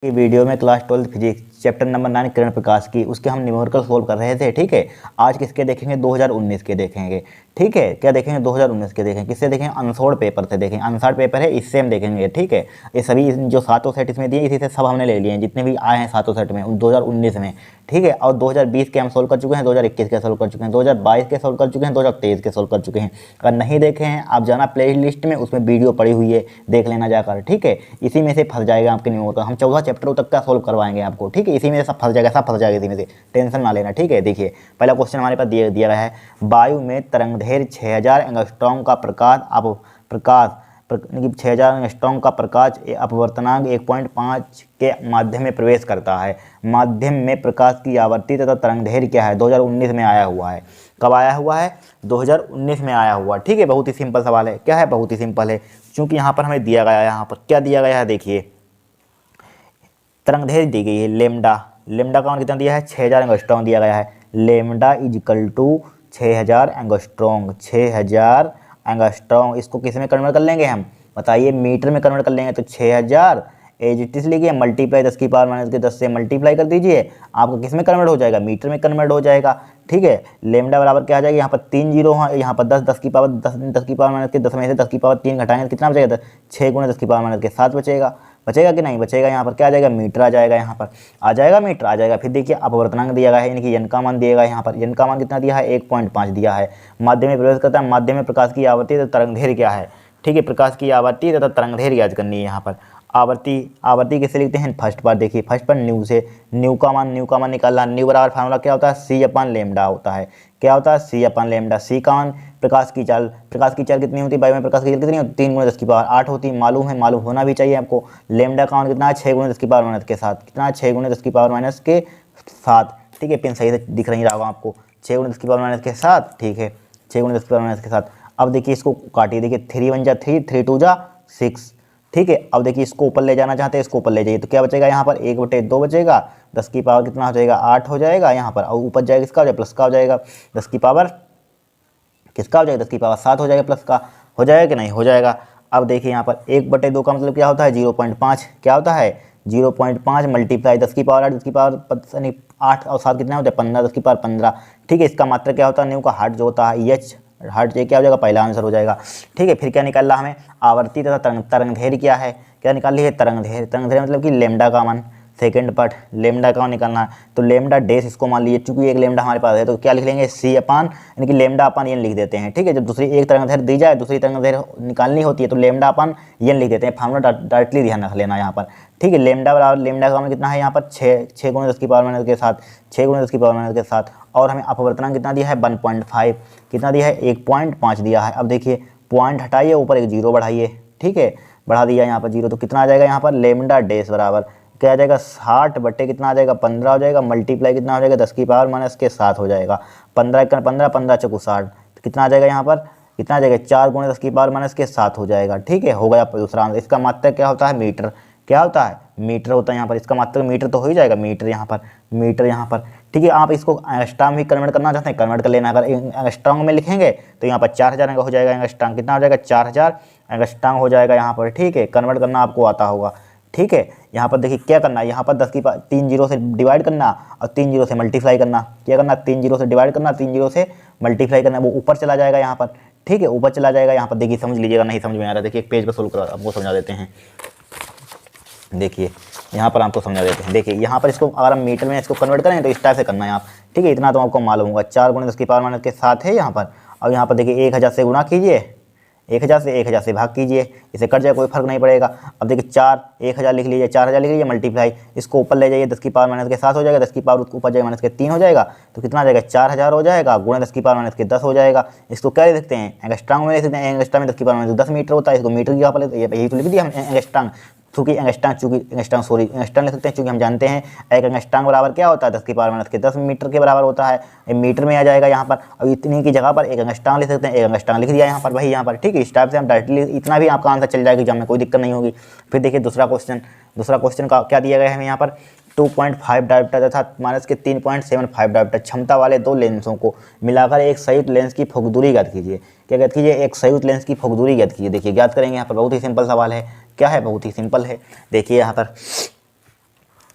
की वीडियो में class 12 physics chapter number 9 किरण प्रकाश की उसके हम न्यूमेरिकल सोल्व कर रहे थे। ठीक है, आज किसके देखेंगे? 2019 के देखेंगे। ठीक है, क्या देखेंगे? 2019 के देखेंगे। किससे देखेंगे? अनसोर्ड पेपर से देखेंगे। अनसोर्ड पेपर है, इससे हम देखेंगे। ठीक है, ये सभी जो सातों सेट इसमें दिए इसी से सब हमने ले लिए हैं, जितने भी आए हैं सातों सेट में 2019 में। ठीक है, और 2020 के हम सोल्व कर चुके हैं, 2021 के सोल्व कर चुके हैं, 2022 के सोल्व कर चुके हैं, 2023 के सोल्व कर चुके हैं। अगर नहीं देखे हैं आप जाना प्ले लिस्ट में, उसमें वीडियो पड़ी हुई है, देख लेना जाकर। ठीक है, इसी में से फंस जाएगा आपके न्यूमेरिकल। हम 14 चैप्टरों तक का सोल्व करवाएंगे आपको। ठीक है, इसी में सब फंस जाएगा, सब फंस जाएगा इसी में से, टेंशन ना लेना। ठीक है, देखिए पहला क्वेश्चन हमारे पास दिया गया है, वायु में तरंगदैर्घ्य 6000 एंगस्ट्रॉम का प्रकाश 6000 एंगस्ट्रॉम का प्रकाश अपवर्तनांक 1.5 के माध्यम में प्रवेश करता है। माध्यम में प्रकाश की आवृत्ति तथा तरंगदैर्घ्य क्या है? 2019 में आया हुआ है। कब आया हुआ है? 2019 में आया हुआ। ठीक है, बहुत ही सिंपल सवाल है। क्या है? बहुत ही सिंपल है, क्योंकि यहाँ पर हमें दिया गया है, यहाँ पर क्या दिया गया है देखिए, तरंगदैर्घ्य दी गई है लेमडा। लेमडा का मान कितना दिया है? 6000 एंगस्ट्रॉम दिया गया है। Lambda equal to 6000 angstrom, 6000 angstrom. इसको किस में कन्वर्ट कर लेंगे हम? बताइए, मीटर में कन्वर्ट कर लेंगे तो 6000 एज इट इज लिखिए, मल्टीप्लाई 10 की पावर माइनस के 10 से मल्टीप्लाई कर दीजिए, आपका किस में कन्वर्ट हो जाएगा? मीटर में कन्वर्ट हो जाएगा। ठीक है, लेमडा बराबर क्या आ जाएगा? यहाँ पर 3 जीरो है, यहाँ पर 10 की पावर 10 की पावर माइनस के 10 में से 10 की पावर 3 घटाएंगे तो कितना बचेगा? 6 गुणे 10 की पावर माइनस के 7 बचेगा। बचेगा कि नहीं बचेगा? यहाँ पर क्या आ जाएगा? मीटर आ जाएगा। यहाँ पर आ जाएगा, मीटर आ जाएगा। फिर देखिए अपवर्तनांक दिया गया है, यानी कि यन का मान दिया गया है। यहाँ पर यन का मान कितना दिया है? 1.5 दिया है। माध्यम में प्रवेश करता है, माध्यम में प्रकाश की आवृत्ति तथा तरंगदैर्घ्य क्या है? ठीक है, प्रकाश की आवृत्ति तथा तरंगदैर्घ्य याद करनी है। यहाँ पर आवृत्ति किससे लिखते हैं? फर्स्ट पार्ट देखिए, फर्स्ट पार्ट न्यू से, न्यू का मान निकालना। न्यू बराबर फार्मूला क्या होता है? सी अपन लेमडा होता है। क्या होता है? सी अपन लेमडा। सी का मान प्रकाश की चाल कितनी होती है? वायु में प्रकाश की चाल कितनी होती है? 3 गुणे 10 की पावर 8 होती है। मालूम है, मालूम होना भी चाहिए आपको। लेमडा का मान कितना है? 6 गुणे 10 की पावर माइनस के 7। कितना है? 6 गुणे 10 की पावर माइनस के 7। ठीक है, पेन सही से दिख नहीं रहा होगा आपको। 6 गुणे 10 की पावर माइनस के 7। ठीक है, 6 गुणे 10 की पावर माइनस के 7। अब देखिए इसको काटिए, देखिए 3 1 जा 3, 3 2 जा 6। ठीक है, अब देखिए इसको ऊपर ले जाना चाहते हैं, इसको ऊपर ले जाइए तो क्या बचेगा? यहाँ पर 1/2 बचेगा। 10 की पावर कितना हो जाएगा? 8 हो जाएगा यहाँ पर, और ऊपर जाएगा किसका हो जाएगा? प्लस का हो जाएगा। 10 की पावर किसका हो जाएगा? 10 की पावर 7 हो जाएगा, प्लस का हो जाएगा कि नहीं? हो जाएगा। अब देखिए यहाँ पर 1/2 का मतलब क्या होता है? 0.5। क्या होता है? 0.5 मल्टीप्लाई 10 की पावर 8, 10 की पावर पता नहीं 8 और 7 कितना होता है? 15, 10 की पावर 15। ठीक है, इसका मात्रा क्या होता है? न्यू का हार्ट जो होता है एच, हार्ट ये क्या हो जाएगा? पहला आंसर हो जाएगा। ठीक है, फिर क्या निकाल रहा हमें? आवर्ती तथा तरंगदैर्घ्य क्या है? क्या निकाल ली है? तरंगदैर्घ्य मतलब कि लेमडा का मान। सेकेंड पार्ट लेमडा का निकालना है, तो लेमडा डैश इसको मान लीजिए, चूंकि एक लेमडा हमारे पास है तो क्या लिख लेंगे? सी अपान, यानी कि लेमडा अपान एन लिख देते हैं। ठीक है, जब दूसरी एक तरंगदैर्घ्य दी जाए, दूसरी तरंगदैर्घ्य निकालनी होती है तो लेमडा अपान एन लिख देते हैं। फार्मूला डायरेक्टली ध्यान रख लेना यहाँ पर। ठीक है, लेमडा बराबर लेमडा का मान कितना है? यहाँ पर 6 गुणे 10 की पावर माइनस के 7, 6 गुणे 10 की पावर माइनस के 7। और हमें अपवर्तनांक कितना दिया है? 1.5। कितना दिया है? 1.5 दिया है। अब देखिए पॉइंट हटाइए, ऊपर एक जीरो बढ़ाइए। ठीक है, बढ़ा दिया यहाँ पर जीरो, तो कितना आ जाएगा? यहाँ पर लेमडा डैश बराबर क्या आ जाएगा? 60 बट्टे कितना आ जाएगा? 15 हो जाएगा। मल्टीप्लाई कितना हो जाएगा? 10 की पावर माइनस के 7 हो जाएगा। 15 1 15, 15 चौको 60, तो कितना आ जाएगा यहाँ पर? कितना आ जाएगा? 4 गुणे 10 की पावर माइनस के 7 हो जाएगा। ठीक है, हो गया दूसरा आंसर। इसका मात्रक क्या होता है? मीटर। क्या होता है? मीटर होता है यहाँ पर। इसका मात्रक मीटर तो हो ही जाएगा, मीटर यहाँ पर, मीटर यहाँ पर। ठीक है, आप इसको एंगस्ट्रॉम भी कन्वर्ट करना चाहते हैं, कन्वर्ट कर लेना। अगर एंगस्ट्रॉम में लिखेंगे तो यहाँ पर 4000 हो जाएगा एंगस्ट्रॉम। कितना हो जाएगा? 4000 एंगस्ट्रॉम हो जाएगा यहाँ पर। ठीक है, कन्वर्ट करना आपको आता होगा। ठीक है, यहाँ पर देखिए क्या करना है? यहाँ पर 10 की 3 जीरो से डिवाइड करना और 3 जीरो से मल्टीप्लाई करना। क्या करना? 3 जीरो से डिवाइड करना, 3 जीरो से मल्टीप्लाई करना, वो ऊपर चला जाएगा यहाँ पर। ठीक है, ऊपर चला जाएगा यहाँ पर। देखिए समझ लीजिएगा, नहीं समझ में आ रहा देखिए एक पेज पर सोल्व कर आपको समझा देते हैं। देखिए यहाँ पर आपको समझा देते हैं। देखिए यहाँ पर इसको अगर हम मीटर में इसको कन्वर्ट करें तो इस टाइप से करना है आप। ठीक है, इतना तो आपको मालूम होगा। 4 गुणे 10 की पावर माइनस के 7 है यहाँ पर, और यहाँ पर देखिए 1000 से गुणा कीजिए, 1000 से भाग कीजिए, इसे कट जाए कोई फर्क नहीं पड़ेगा। अब देखिए 1000 लिख लीजिए, 4000 लिख लीजिए, मल्टीप्लाई इसको ऊपर ले जाइए, 10 की पावर माइनस के 7 हो जाएगा, 10 की पावर ऊपर जाएगा माइनस के 3 हो जाएगा, तो कितना आ जाएगा? 4000 हो जाएगा, गुणे 10 की पावर माइनस के 10 हो जाएगा। इसको क्या लिख सकते हैं? एंगस्ट्रॉम में लिख सकते हैं। एंगस्ट्रॉम में 10 की पावर माइनस 10 मीटर होता है, इसको मीटर की यहाँ पर यही तो लिख दिया हम एंगस्ट्रॉम। चूँकि एंगस्ट्रॉम लिख सकते हैं, चूँकि हम जानते हैं एक एंगस्ट्रॉम बराबर क्या होता है? 10 की पावर माइनस के 10 मीटर के बराबर होता है। मीटर में आ जाएगा यहाँ पर। अब इतनी की जगह पर एक एंगस्ट्रॉम लिख सकते हैं, एक एंगस्ट्रॉम लिख दिया यहाँ पर भाई यहाँ पर। ठीक है, इस टाइप से हम डायरेक्टली इतना भी आपका आंसर चल जाएगा एग्जाम में, कोई दिक्कत नहीं होगी। फिर देखिए दूसरा क्वेश्चन का क्या दिया गया है यहाँ पर? 2.5 डायोप्टर तथा माइनस के 3.75 डायोप्टर क्षमता वाले दो लेंसों को मिलाकर एक संयुक्त लेंस की फोकदूरी ज्ञात कीजिए। क्या ज्ञात कीजिए? एक संयुक्त लेंस की फोकदूरी ज्ञात कीजिए। देखिए ज्ञात करेंगे यहाँ पर, बहुत ही सिंपल सवाल है। क्या है? बहुत ही सिंपल है। देखिए यहाँ पर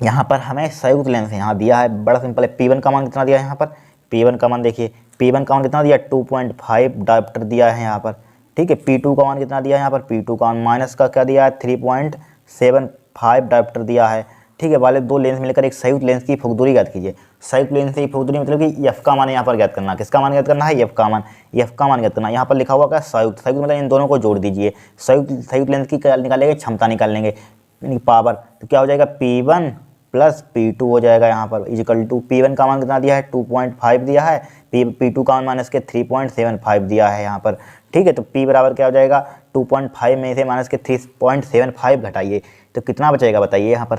यहाँ पर हमें संयुक्त लेंस यहाँ दिया है, बड़ा सिंपल है। P1 का मान कितना दिया है यहाँ पर, P1 का मान देखिए, P1 का मान कितना दिया, 2.5 डायोप्टर दिया है यहाँ पर, ठीक है। P2 का मान कितना दिया है यहाँ पर, P2 का मान माइनस का क्या दिया है, 3.75 डायोप्टर दिया है, ठीक है। वाले दो लेंस मिलकर एक संयुक्त लेंस की फुक दूरी ज्ञात कीजिए। संयुक्त लेंस की फुक दूरी मतलब कि एफ का मान यहाँ पर ज्ञात करना, किसका मान ज्ञात करना है, एफ का मान, एफ का मान ज्ञात करना। यहाँ पर लिखा हुआ क्या, संयुक्त, संयुक्त मतलब इन दोनों को जोड़ दीजिए। संयुक्त लेंस की क्या निकालेंगे, क्षमता निकाल लेंगे, पावर, तो क्या हो जाएगा, P1 प्लस P2 हो जाएगा यहाँ पर, इजिकल टू P1 का मान कितना दिया है, 2.5 दिया है, P2 का मान माइनस के 3.75 दिया है यहाँ पर, ठीक है। तो P बराबर क्या हो जाएगा, 2.5 में से माइनस के 3.75 घटाइए तो कितना बचेगा बताइए यहाँ पर,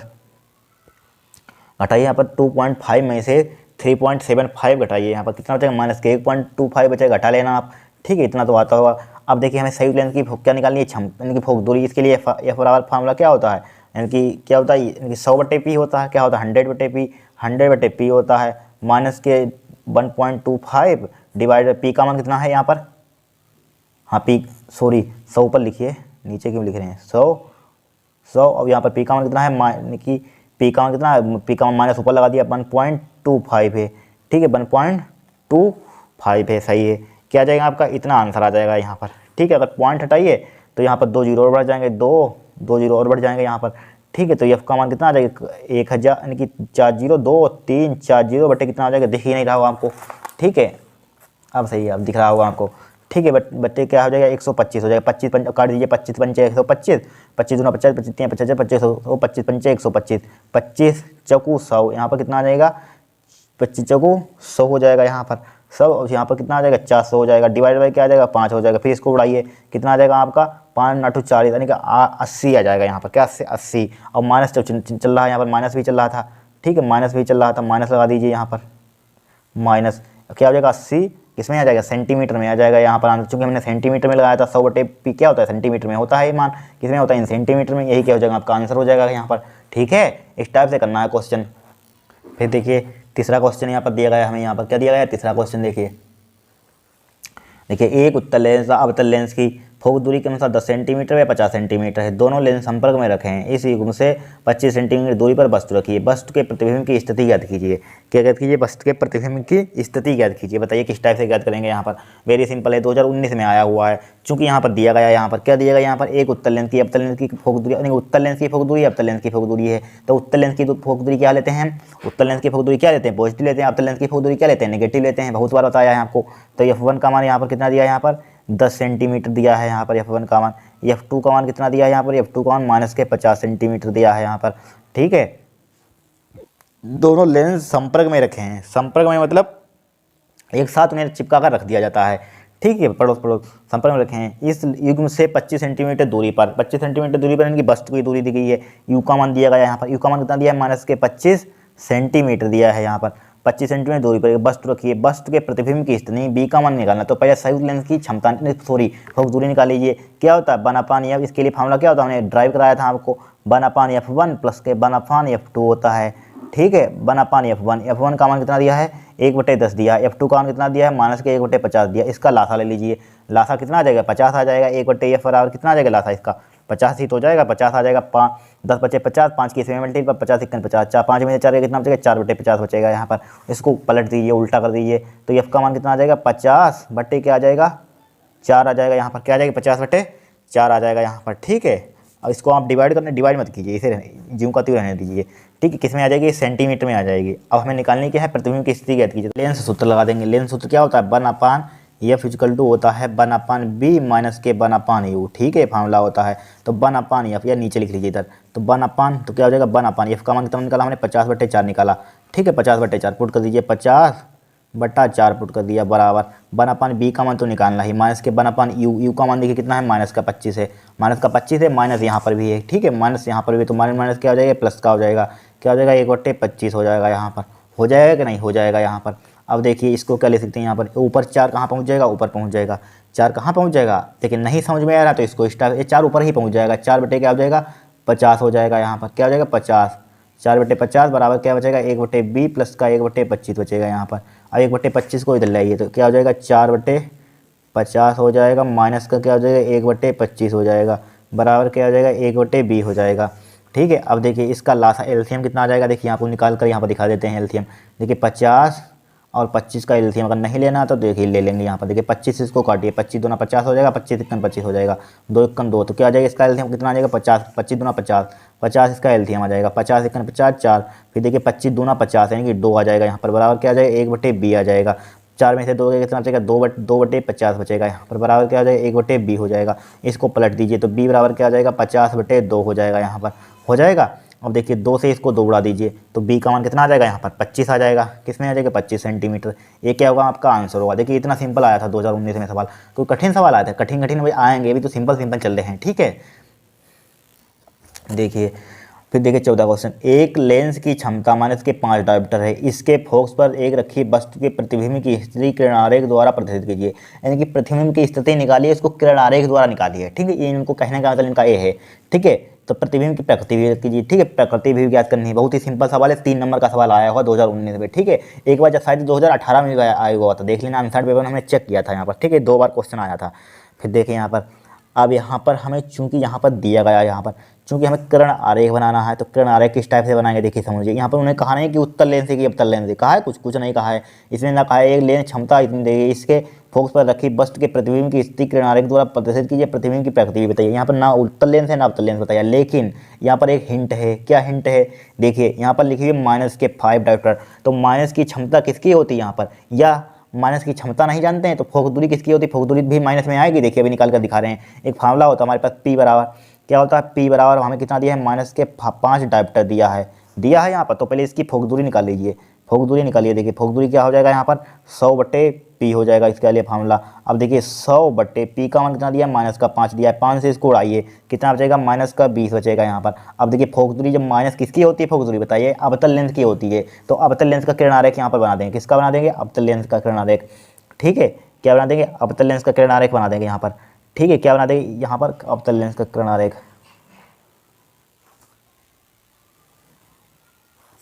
घटाइए यहाँ पर 2.5 में से 3.75 घटाइए, यहाँ पर कितना बचेगा, माइनस के 1.25 बचेगा, घटा लेना आप, ठीक है। इतना तो आता होगा। अब देखिए हमें संयुक्त लेंस की क्या निकालनी है, यानी कि फुक दूरी। इसके लिए एफ बराबर फार्मूला क्या होता है, यानी कि क्या होता है, यानी कि 100/P होता है, क्या होता है 100/P, 100/P होता है, माइनस के 1.25 डिवाइड P का मान कितना है यहाँ पर, हाँ P सॉरी 100 पर लिखिए, नीचे क्यों लिख रहे हैं, 100। अब यहाँ पर P का मान कितना है, यानी कि P का मान कितना है, P का मान माइनस ऊपर लगा दिया, 1.25 है, ठीक है, 1.25 है, सही है। क्या आ जाएगा आपका, इतना आंसर आ जाएगा यहाँ पर, ठीक है। अगर पॉइंट हटाइए तो यहाँ पर 2 जीरो और बढ़ जाएंगे, 2 जीरो और बढ़ जाएंगे यहाँ पर, ठीक है। तो एफ का मान कितना आ जाएगा, 1000, यानी कि 402 बटे कितना आ जाएगा, दिख ही नहीं रहा होगा आपको, ठीक है। अब सही है, अब दिख रहा होगा आपको, ठीक है। बच्चे क्या हो जाएगा, 125 हो जाएगा, 25 काट दीजिए, 25 पंचे 125, 25 दूना 50, 25 तीन 50, 25 25 पंचे 125, 25 चौकू 100, यहाँ पर कितना आ जाएगा, 25 चौकू 100 हो जाएगा यहाँ पर, सब यहाँ पर कितना आ जाएगा, 400 हो जाएगा, डिवाइड बाई क्या आ जाएगा, 5 हो जाएगा। फिर इसको उड़ाइए, कितना आ जाएगा आपका, 5 नाटू 40, यानी कि 80 आ जाएगा यहाँ पर, क्या 80। और माइनस चल रहा है यहाँ पर, माइनस भी चल रहा था, ठीक है, माइनस भी चल रहा था, माइनस लगा दीजिए यहाँ पर, माइनस क्या हो जाएगा, 80 किसमें आ जाएगा, सेंटीमीटर में आ जाएगा यहाँ पर आंसर, चूंकि हमने सेंटीमीटर में लगाया था। 100/P क्या होता है, सेंटीमीटर में होता है ये मान, किसमें होता है, इन सेंटीमीटर में। यही क्या हो जाएगा, आपका आंसर हो जाएगा यहाँ पर, ठीक है। इस टाइप से करना है क्वेश्चन। फिर देखिए तीसरा क्वेश्चन यहाँ पर दिया गया है हमें, यहाँ पर क्या दिया गया है, तीसरा क्वेश्चन देखिए, एक उत्तल लेंस अवतल लेंस की फोक दूरी के अनुसार 10 सेंटीमीटर या 50 सेंटीमीटर है। दोनों लेंस संपर्क में रखे हैं। इस युग्म से 25 सेंटीमीटर दूरी पर वस्तु रखिए। वस्तु के प्रतिबिंब की स्थिति ज्ञात कीजिए। क्या ज्ञात कीजिए, वस्तु के प्रतिबिंब की स्थिति ज्ञात कीजिए। बताइए किस टाइप से ज्ञात करेंगे। यहाँ पर वेरी सिंपल है, 2019 में आया हुआ है। चूंकि यहाँ पर दिया गया है, यहाँ पर क्या दिया गया, यहाँ पर एक उत्तल लेंस की अवतल लेंस की फोक दूरी, यानी उत्तल लेंस की फोक दूरी अवतल लेंस की फोक दूरी है। तो उत्तल लेंस की फोक दूरी क्या लेते हैं, उत्तल लेंस की फोक दूरी क्या लेते हैं, पॉजिटिव लेते हैं। अवतल लेंस की फोक दूरी क्या लेते हैं, नेगेटिव लेते हैं। बहुत बार बताया है आपको। तो F1 का मान यहाँ पर कितना दिया है, यहाँ पर 10 सेंटीमीटर दिया है यहाँ पर F1 का मान। F2 का मान कितना दिया है यहाँ पर, F2 का मान माइनस के 50 सेंटीमीटर दिया है यहाँ पर, ठीक है। दोनों लेंस संपर्क में रखे हैं। संपर्क में मतलब एक साथ उन्हें चिपका कर रख दिया जाता है, ठीक है, पड़ोस पड़ोस संपर्क में रखे हैं। इस युग्म से 25 सेंटीमीटर दूरी पर, 25 सेंटीमीटर दूरी पर इनकी वस्तु की दूरी दी गई है। यू का मान दिया गया है यहाँ पर। यू का मान कितना दिया है, माइनस के 25 सेंटीमीटर दिया है यहाँ पर। 25 सेंटीमीटर दूरी पर वस्तु रखिए। वस्तु के प्रतिबिंब की स्थिति बी का मान निकालना। तो पहले संयुक्त लेंस की क्षमता फोक दूरी निकाल लीजिए। क्या होता है, 1/, इसके लिए फार्मूला क्या होता है, हमने ड्राइव कराया था आपको। 1/, F1 प्लस के 1/, F2 होता है, ठीक है। 1/, F1, F1 का मान कितना दिया है, 1/10 दिया है। F2 का मान कितना दिया है, माइनस के 1/50 दिया। इसका लासा ले लीजिए। लासा कितना आ जाएगा, 50 आ जाएगा। 1/F बराबर कितना आ जाएगा लासा इसका, 50 ही तो हो जाएगा। 50 आ जाएगा, 10 बचे 50, 5 की इसमें मल्टीपल पर 50 51 50, 4 5 में 4 कितना बचेगा, 4/50 बचेगा यहाँ पर। इसको पलट दीजिए, उल्टा कर दीजिए। तो F का मान कितना आ जाएगा, 50 बटे क्या आ जाएगा, 4 आ जाएगा यहाँ पर। क्या आ जाएगा, 50/4 आ जाएगा यहाँ पर, ठीक है। अब इसको आप डिवाइड करने, डिवाइड मत कीजिए, इसे ज्यों का त्यों रहने दीजिए, ठीक है। किस में आ जाएगी, सेंटीमीटर में आ जाएगी। अब हमें निकालने क्या है, प्रतिबिंब की स्थिति ज्ञात कीजिए। लेंस सूत्र लगा देंगे। लेंस सूत्र क्या होता है, 1/F = होता है 1/B माइनस के 1/U, ठीक है, फार्मूला होता है। तो 1/F या नीचे लिख लीजिए इधर। तो 1/, तो क्या हो जाएगा 1/F का मान कितना निकाला हमने, 50/4 निकाला, ठीक है। 50/4 पुट कर दीजिए, 50/4 पुट कर दिया बराबर 1/B का मान तो निकालना ही, माइनस के 1/U। यू का मान देखिए कितना है, माइनस का 25 है। माइनस का 25 है, माइनस यहाँ पर भी है, ठीक है। माइनस यहाँ पर भी, तो माइनस क्या हो जाएगा, प्लस का हो जाएगा। क्या हो जाएगा, 1/25 हो जाएगा यहाँ पर। हो जाएगा कि नहीं, हो जाएगा यहाँ पर। अब देखिए इसको क्या ले सकते हैं, यहाँ पर ऊपर 4 कहाँ पहुँच जाएगा, ऊपर पहुँच जाएगा। 4 कहाँ पहुँच जाएगा, लेकिन नहीं समझ में आ रहा तो इसको स्टार, ये 4 ऊपर ही पहुँच जाएगा। 4 बटे क्या हो जाएगा, 50 हो जाएगा यहाँ पर। क्या हो जाएगा, 50। 4/50 बराबर क्या बचेगा, 1/B प्लस का 1/25 बचेगा यहाँ पर। अब 1/25 को इधर लाइए तो क्या हो जाएगा, 4/50 हो जाएगा, माइनस का क्या हो जाएगा, 1/25 हो जाएगा, बराबर क्या हो जाएगा, 1/B हो जाएगा, ठीक है। अब देखिए इसका लासा एलसीएम कितना आ जाएगा, देखिए यहाँ पर निकाल कर यहाँ पर दिखा देते हैं एलसीएम। देखिए 50 और 25 का एलसीएम अगर नहीं लेना तो देखिए ले लेंगे यहाँ पर। देखिए 25 इसको काटिए, 25 दूना 50 हो जाएगा, 25 इक्कन 25 हो जाएगा, 2 इक्कन 2, तो क्या आ जाएगा इसका एलसीएम कितना आ जाएगा 50, 25 दूना 50, 50 इसका एलसीएम आ जाएगा, 50 इक्कन 50 4, फिर देखिए 25 दूना 50 यानी कि 2 आ जाएगा यहाँ पर, बराबर क्या आ जाएगा 1/b आ जाएगा। 4 में से 2 कितना बचेगा 2/50 बचेगा यहाँ पर, बराबर क्या आ जाएगा 1/b हो जाएगा। इसको पलट दीजिए तो b बराबर क्या आ जाएगा 50/2 हो जाएगा यहाँ पर, हो जाएगा। अब देखिए 2 से इसको 2 उड़ा दीजिए तो b का मान कितना आ जाएगा यहाँ पर 25 आ जाएगा, किसमें आ जाएगा 25 सेंटीमीटर। ये क्या होगा आपका आंसर होगा। देखिए इतना सिंपल आया था 2019 में सवाल, कोई कठिन सवाल आया था, कठिन भाई आएंगे, अभी तो सिंपल सिंपल चल रहे हैं, ठीक है। देखिए फिर देखिए 14 क्वेश्चन, एक लेंस की क्षमता माइनस के 5 डायोप्टर है, इसके फोकस पर एक रखी वस्तु के प्रतिबिंब की स्थिति किरण आरेख द्वारा प्रदर्शित कीजिए। यानी कि प्रतिबिंब की स्थिति निकालिए, इसको किरण आरेख द्वारा निकालिए, ठीक है। ये इनको कहने का मतलब इनका ये है, ठीक है। तो प्रतिबिंब की प्रकृति भी कीजिए, ठीक है। प्रकृति भी ज्ञात करनी है, बहुत ही सिंपल सवाल है, 3 नंबर का सवाल आया हुआ 2019 में, ठीक है। एक बार जब शायद 2018 में आया हुआ था, देख लेना आंसर पेपर हमने चेक किया था यहाँ पर, ठीक है, 2 बार क्वेश्चन आया था। फिर देखिए यहाँ पर, अब यहाँ पर हमें चूंकि यहाँ पर दिया गया है, यहाँ पर चूंकि हमें किरण आरेख बनाना है, तो किरण आरेख किस टाइप से बनाएंगे देखिए समझिए। यहाँ पर उन्हें कहा नहीं कि उत्तल लेंस से कि अवतल लेंस से, कहा है कुछ नहीं कहा है इसमें, ना कहा है एक लेंस क्षमता इतनी देगी, इसके फोकस पर रखी वस्तु के प्रतिबिंब की स्थिति किरण आरेख द्वारा प्रदर्शित कीजिए, प्रतिबिंब की प्रकृति भी बताइए। यहाँ पर ना उत्तल लेंस है ना अवतल लेंस बताइए, लेकिन यहाँ पर एक हिंट है। क्या हिंट है, देखिए यहाँ पर लिखिए माइनस के 5 डायोप्टर, तो माइनस की क्षमता किसकी होती है यहाँ पर, या माइनस की क्षमता नहीं जानते हैं तो फोकस दूरी किसकी होती है, फोकस दूरी भी माइनस में आएगी। देखिए अभी निकाल कर दिखा रहे हैं, एक फार्मूला होता है हमारे पास P बराबर, क्या होता है P बराबर, हमें कितना दिया है माइनस के 5 डायोप्टर दिया है यहाँ पर। तो पहले इसकी फोकस दूरी निकाल लीजिए, फोकस दूरी निकालिए। देखिए फोकस दूरी क्या हो जाएगा यहाँ पर 100/P हो जाएगा इसके लिए फार्मूला। अब देखिए 100/P का मान कितना दिया है माइनस का 5 दिया है, 5 से इसको उड़ाइए कितना बचेगा माइनस का 20 बचेगा यहाँ पर। अब देखिए फोकस दूरी जब माइनस किसकी होती है, फोकस दूरी बताइए अवतल लेंस की होती है, तो अवतल लेंस का किरण आरेख यहाँ पर बना देंगे, किसका बना देंगे अवतल लेंस का किरण आरेख, ठीक है। क्या बना देंगे अवतल लेंस का किरण आरेख बना देंगे यहाँ पर, ठीक है। क्या बना देंगे यहाँ पर अवतल लेंस का किरण आरेख,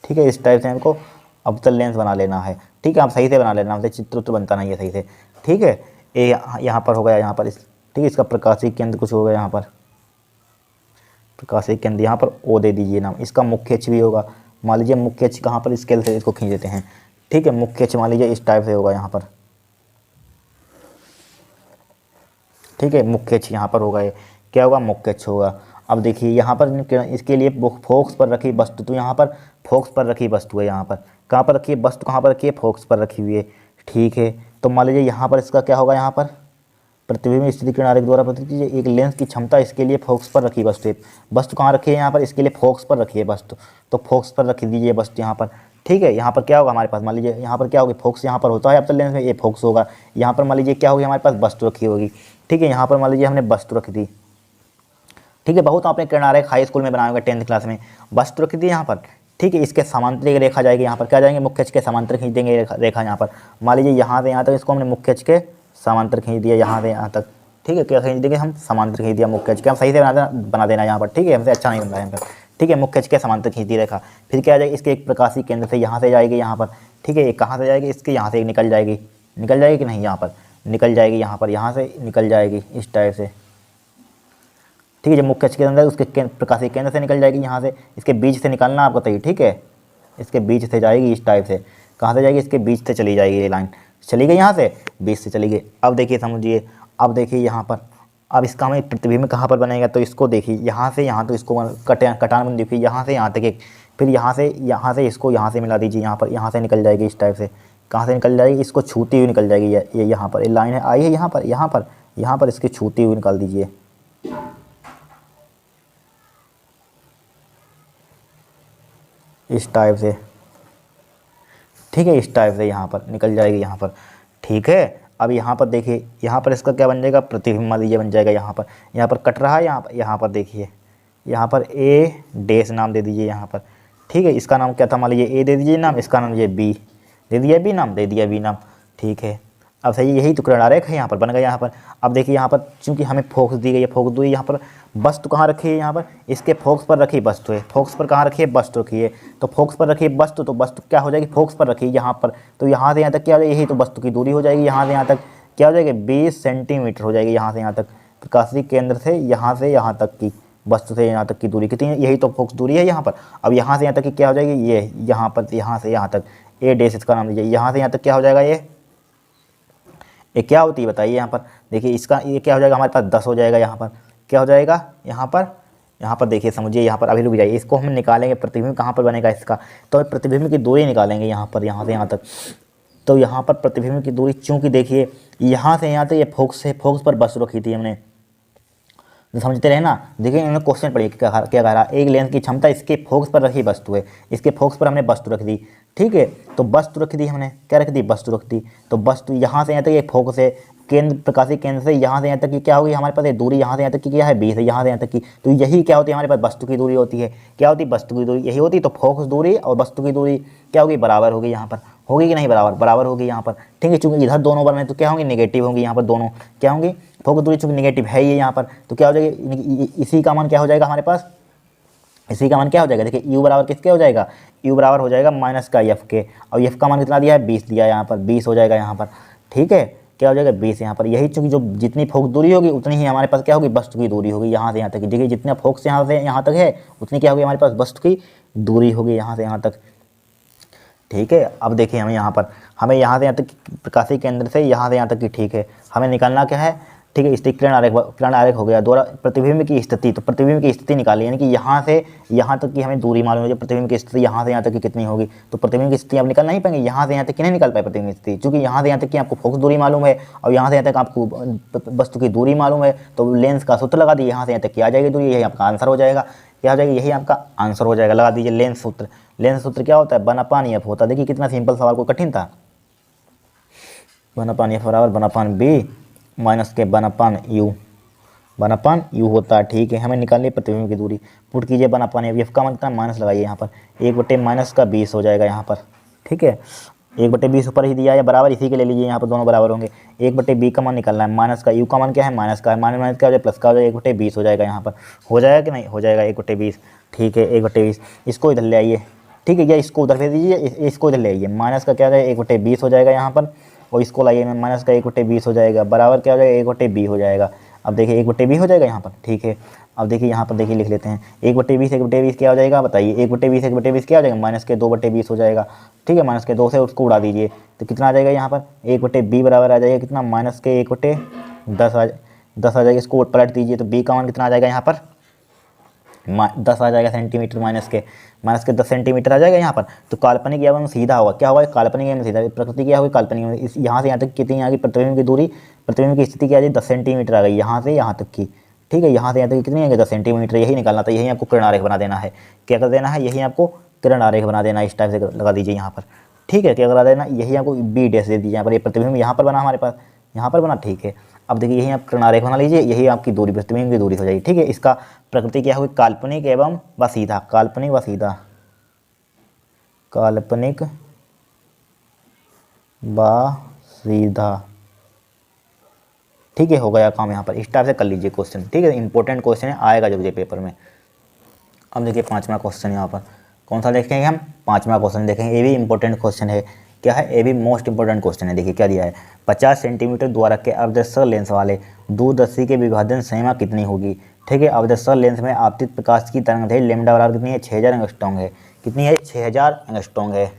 ठीक है। इस टाइप से हमको अवतल लेंस बना लेना है, ठीक है। आप सही से बना लेना, हमसे चित्र बनता नहीं है सही से, ठीक है। ये यहाँ पर हो गया, यहाँ पर ठीक है। इसका प्रकाशिक केंद्र कुछ हो गया यहाँ पर, प्रकाशिक केंद्र यहाँ पर O दे दीजिए नाम। इसका मुख्य अक्ष भी होगा, मान लीजिए मुख्य अक्ष कहाँ पर, स्केल से इसको खींच देते हैं, ठीक है। मुख्य अक्ष मान लीजिए इस टाइप से होगा यहाँ पर, ठीक है। मुख्य अक्ष यहाँ पर होगा, ये क्या होगा मुख्य अक्ष होगा। अब देखिए यहाँ पर इसके लिए फोकस पर रखी वस्तु, तो यहाँ पर फोकस पर रखी वस्तु है, यहाँ पर कहाँ पर रखी है वस्तु, कहाँ पर रखी है फोकस पर रखी हुई है, ठीक है। तो मान लीजिए यहाँ पर इसका क्या होगा, यहाँ पर प्रतिबिंब स्थिति किरण आरेख द्वारा प्रदर्शित कीजिए एक लेंस की क्षमता, इसके लिए फोकस पर रखी वस्तु है। वस्तु कहाँ रखी है यहाँ पर, इसके लिए फोकस पर रखी है वस्तु, तो फोकस पर रख दीजिए वस्तु यहाँ पर, ठीक है। यहाँ पर क्या होगा हमारे पास, मान लीजिए यहाँ पर क्या होगी फोकस यहाँ पर होता है अवतल लेंस में, ये फोकस होगा। यहाँ पर मान लीजिए क्या होगी हमारे पास वस्तु रखी होगी, ठीक है। यहाँ पर मान लीजिए हमने वस्तु रखी थी, ठीक है। बहुत आपने किरण आरेख हाई स्कूल में बनाया होगा 10th क्लास में, वस्तु रखी थी यहाँ पर, ठीक है। इसके समांतर एक रेखा जाएगी यहाँ पर, क्या जाएंगे मुख्य अक्ष के समांतर खींच देंगे रेखा यहाँ पर। मान लीजिए यहाँ से यहाँ तक इसको हमने मुख्य अक्ष के समांतर खींच दिया, यहाँ से यहाँ तक, ठीक है। क्या खींच देंगे हम समांतर खींच दिया मुख्य अक्ष के, हम सही से बना देना यहाँ पर, ठीक है। हमसे अच्छा नहीं बन रहा है यहाँ पर, ठीक है। मुख्य अक्ष के समांतर खींच दी रेखा, फिर क्या आ जाएगी इसके एक प्रकाशिक केंद्र से यहाँ से जाएगी यहाँ पर, ठीक है। एक कहाँ से जाएगी, इसके यहाँ से एक निकल जाएगी कि नहीं, यहाँ पर निकल जाएगी, यहाँ पर यहाँ से निकल जाएगी इस टाइप से, ठीक है। जब मुख्य अक्ष के अंदर उसके प्रकाशिक केंद्र से निकल जाएगी, यहाँ से इसके बीच से निकालना आपको चाहिए, ठीक है। इसके बीच से जाएगी इस टाइप से, कहाँ से जाएगी इसके बीच से चली जाएगी, ये लाइन चली गई यहाँ से बीच से चली गई। अब देखिए समझिए, अब देखिए यहाँ पर, अब इसका हमें प्रतिबिंब कहाँ पर बनेगा, तो इसको देखिए यहाँ से यहाँ तो इसको कटान बन देखिए यहाँ से यहाँ तक एक, फिर यहाँ से इसको यहाँ से मिला दीजिए, यहाँ पर यहाँ से निकल जाएगी इस टाइप से, कहाँ से निकल जाएगी इसको छूती हुई निकल जाएगी, ये यहाँ पर ये लाइन है आई है यहाँ पर इसकी छूती हुई निकाल दीजिए, इस टाइप से, ठीक है। इस टाइप से यहाँ पर निकल जाएगी यहाँ पर, ठीक है। अब यहाँ पर देखिए, यहाँ पर इसका क्या बन जाएगा प्रतिबिंब मान लीजिए बन जाएगा यहाँ पर कट रहा है यहाँ पर देखिए, यहाँ पर ए डैश नाम दे दीजिए यहाँ पर, ठीक है। इसका नाम क्या था मान लीजिए ए दे दीजिए नाम, इसका नाम ये बी दे दिया, बी नाम दे दिया, बी नाम, ठीक है। अब सही यही तो किरण आरेख है यहाँ पर बन गया यहाँ पर। अब देखिए यहाँ पर चूंकि हमें फोकस दी गई है, फोकस दूरी यहाँ पर वस्तु कहाँ रखी है, यहाँ पर इसके फोकस पर रखी वस्तु है, फोकस पर कहाँ रखी है वस्तु रखी है, तो फोकस पर रखी वस्तु, तो वस्तु क्या हो जाएगी फोकस पर रखी है यहाँ पर, तो यहाँ से यहाँ तक क्या हो जाएगी, यही तो वस्तु की दूरी हो जाएगी, यहाँ से यहाँ तक क्या हो जाएगी 20 सेंटीमीटर हो जाएगी, यहाँ से यहाँ तक प्रकाशिक केंद्र से यहाँ तक की, वस्तु से यहाँ तक की दूरी कितनी है, यही तो फोकस दूरी है यहाँ पर। अब यहाँ से यहाँ तक की क्या हो जाएगी, ये यहाँ पर यहाँ से यहाँ तक ए डैश इसका नाम दीजिए, यहाँ से यहाँ तक क्या हो जाएगा, ये क्या होती है बताइए। यहाँ पर देखिए इसका ये क्या हो जाएगा, हमारे पास 10 हो जाएगा। यहाँ पर क्या हो जाएगा, यहाँ पर देखिए समझिए, यहाँ पर अभी रुक जाइए, इसको हम निकालेंगे प्रतिबिंब कहाँ पर बनेगा इसका, तो प्रतिबिंब की दूरी निकालेंगे यहाँ पर, यहाँ से यहाँ तक। तो यहाँ पर प्रतिबिंब की दूरी, चूँकि देखिए यहाँ से यहाँ तक ये फोकस है, फोकस पर वस्तु रखी थी हमने, तो समझते रहे ना। देखिए इन्होंने क्वेश्चन पढ़िए क्या कह रहा, एक लेंस की क्षमता इसके फोकस पर रखी वस्तु है, इसके फोकस पर हमने वस्तु रख दी, ठीक है। तो वस्तु रख दी हमने, क्या रख दी, वस्तु रख दी। तो वस्तु यहाँ से यहाँ तक ये फोकस है, केंद्र प्रकाशीय केंद्र से यहाँ से यहाँ तक की क्या होगी हमारे पास, ये दूरी यहाँ से यहाँ तक की क्या है 20 है, यहाँ से यहाँ तक की। तो यही क्या होती है हमारे पास, वस्तु की दूरी होती है। क्या होती है, वस्तु की दूरी यही होती है। तो फोकस दूरी और वस्तु की दूरी क्या होगी, बराबर होगी। यहाँ पर होगी कि नहीं, बराबर होगी यहाँ पर, ठीक है। चूंकि इधर दोनों बने तो क्या होंगी, नेगेटिव होंगी। यहाँ पर दोनों क्या होंगी, फोकस दूरी चूंकि नेगेटिव है ये यहाँ पर, तो क्या हो जाएगी, इसी का मान क्या हो जाएगा हमारे पास, इसी का मान क्या हो जाएगा, देखिए यू बराबर किसके हो जाएगा, यू बराबर हो जाएगा माइनस का एफ के, और एफ का मान कितना दिया है, 20 दिया है यहाँ पर, 20 हो जाएगा यहाँ पर, ठीक है। क्या हो जाएगा 20 यहाँ पर। यही चूंकि जो जितनी फोकस दूरी होगी उतनी ही हमारे पास क्या होगी, वस्तु की दूरी होगी यहाँ से यहाँ तक। देखिए जितना फोकस यहाँ से यहाँ तक है उतनी क्या होगी हमारे पास, वस्तु की दूरी होगी यहाँ से यहाँ तक, ठीक है। अब देखिए हमें यहाँ से यहाँ तक प्रकाशीय केंद्र से यहाँ से यहाँ तक की, ठीक है। हमें निकालना क्या है, ठीक है। इससे किरण आरेख हो गया। द्वारा प्रतिबिंब की स्थिति, तो प्रतिबिंब की स्थिति निकाली, यानी कि यहाँ से यहाँ तक की हमें दूरी मालूम है। जो प्रतिबिंब की स्थिति यहाँ से यहाँ तक की कितनी होगी, तो प्रतिबिंब की स्थिति आप निकाल नहीं पाएंगे, यहाँ से यहाँ तक की नहीं निकाल पाए प्रतिबिंब की स्थिति, क्योंकि यहाँ से यहाँ तक की आपको फोकस दूरी मालूम है और यहाँ से यहाँ तक आपको वस्तु की दूरी मालूम है। तो लेंस का सूत्र लगा दिए, यहाँ से यहाँ तक की आ जाएगी दूरी, यही आपका आंसर हो जाएगा। क्या हो जाएगा, यही आपका आंसर हो जाएगा। लगा दीजिए लेंस सूत्र। लेंस सूत्र क्या होता है, 1/f होता है। देखिए कितना सिंपल सवाल, को कठिन था। 1/f बराबर 1/b माइनस के 1/u, 1/u होता है, ठीक है। हमें निकालनी है प्रतिबिंब की दूरी, पुट कीजिए 1/f, एफ का मान कितना माइनस लगाइए यहाँ पर, 1/-20 हो जाएगा यहाँ पर, ठीक है। 1/20 ऊपर ही दिया है, बराबर इसी के ले लीजिए, यहाँ पर दोनों बराबर होंगे। 1/b का मान निकालना है, माइनस का, u का मान क्या है, माइनस का है, माइनस क्या हो जाएगा, प्लस का हो जाएगा, 1/20 हो जाएगा यहाँ पर। हो जाएगा कि नहीं, हो जाएगा 1/20, ठीक है। 1/20 इसको इधर ले आइए, ठीक है। या इसको उधर भेज दीजिए, इसको इधर ले आइए, माइनस का क्या हो जाएगा 1/20 हो जाएगा यहाँ पर, और इसको लाइए माइनस का 1/20 हो जाएगा, बराबर क्या हो जाएगा 1/b हो जाएगा। अब देखिए 1/b हो जाएगा यहाँ पर, ठीक है। अब देखिए यहाँ पर देखिए लिख लेते हैं 1/20 क्या हो जाएगा बताइए, 1/20 क्या हो जाएगा, माइनस के 2/20 हो जाएगा, ठीक है। माइनस के 2 से उसको उड़ा दीजिए तो कितना आ जाएगा यहाँ पर, 1/b बराबर आ जाएगा कितना, माइनस के 1/10 आ जाएगा। इसको पलट दीजिए तो b का मान कितना आ जाएगा यहाँ पर, 10 आ जाएगा सेंटीमीटर, माइनस के 10 सेंटीमीटर आ जाएगा यहाँ पर। तो काल्पनिक एवं सीधा होगा, क्या होगा, काल्पनिक एवं सीधा, प्रकृति क्या होगी, काल्पनिक एवं। इस यहाँ से यहाँ तक कितनी आ गई प्रतिबिंब की दूरी, प्रतिबिंब की स्थिति क्या आ गई 10 सेंटीमीटर आ गई यहाँ से यहाँ तक की, ठीक है। यहाँ से यहाँ तक कितनी आ गई 10 सेंटीमीटर, यही निकालना था। यही आपको किरण आरेख बना देना है, क्या कर देना है, यही आपको किरण आरेख बना देना है, इस टाइप से लगा दीजिए यहाँ पर, ठीक है। क्या करा देना, यही आपको बी डैश दे दीजिए यहाँ पर, ये प्रतिबिंब यहाँ पर बना हमारे पास, यहाँ पर बना, ठीक है। अब देखिए यही आप किरण आरेख बना लीजिए, यही आपकी दूरी प्रतिबिंब की दूरी हो जाएगी, ठीक है। इसका प्रकृति क्या होगी, काल्पनिक एवं व सीधा, काल्पनिक व सीधा, काल्पनिक व सीधा, ठीक है। हो गया काम यहाँ पर, इस टाइप से कर लीजिए क्वेश्चन, ठीक है। इंपॉर्टेंट क्वेश्चन है, आएगा जब ये पेपर में। अब देखिए 5वां क्वेश्चन यहाँ पर कौन सा देखेंगे हम, 5वां क्वेश्चन देखेंगे। ये भी इंपॉर्टेंट क्वेश्चन है, क्या है, ये भी मोस्ट इंपॉर्टेंट क्वेश्चन है। देखिए क्या दिया है, 50 सेंटीमीटर द्वारा के अवदर्शक लेंस वाले दूरदर्शी के विभाजन सीमा कितनी होगी, ठीक है। अवदर्शक लेंस में आपतित प्रकाश की तरंगदैर्घ्य लैम्डा बराबर कितनी है, 6000 एंगस्ट्रॉम है, कितनी है, 6000 एंगस्ट्रॉम है।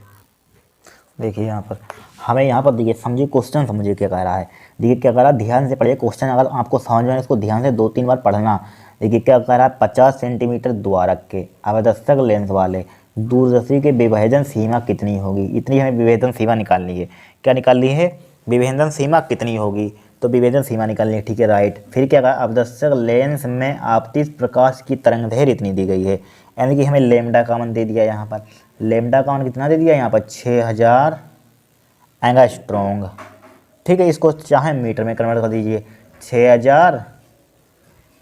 देखिए यहाँ पर हमें यहाँ पर देखिए समझिए क्वेश्चन, समझिए क्या कह रहा है, देखिए क्या कह रहा है, ध्यान से पढ़िए क्वेश्चन, अगर आपको समझ में इसको ध्यान से 2-3 बार पढ़ना। देखिए क्या कह रहा है, 50 सेंटीमीटर द्वारक के अवदर्शक लेंस वाले दूरदर्शी के विभेदन सीमा कितनी होगी, इतनी हमें विभेदन सीमा निकालनी है। क्या निकालनी है, विभेदन सीमा कितनी होगी, तो विभेदन सीमा निकालनी है, ठीक है, राइट। फिर क्या कहा, अवदर्शक लेंस में आपतित प्रकाश की तरंगदैर्घ्य इतनी दी गई है, यानी कि हमें लैम्डा का मान दे दिया यहाँ पर, लैम्डा का मान कितना दे दिया यहाँ पर, 6000 एंगस्ट्रॉम, ठीक है। इसको चाहे मीटर में कन्वर्ट कर दीजिए, 6000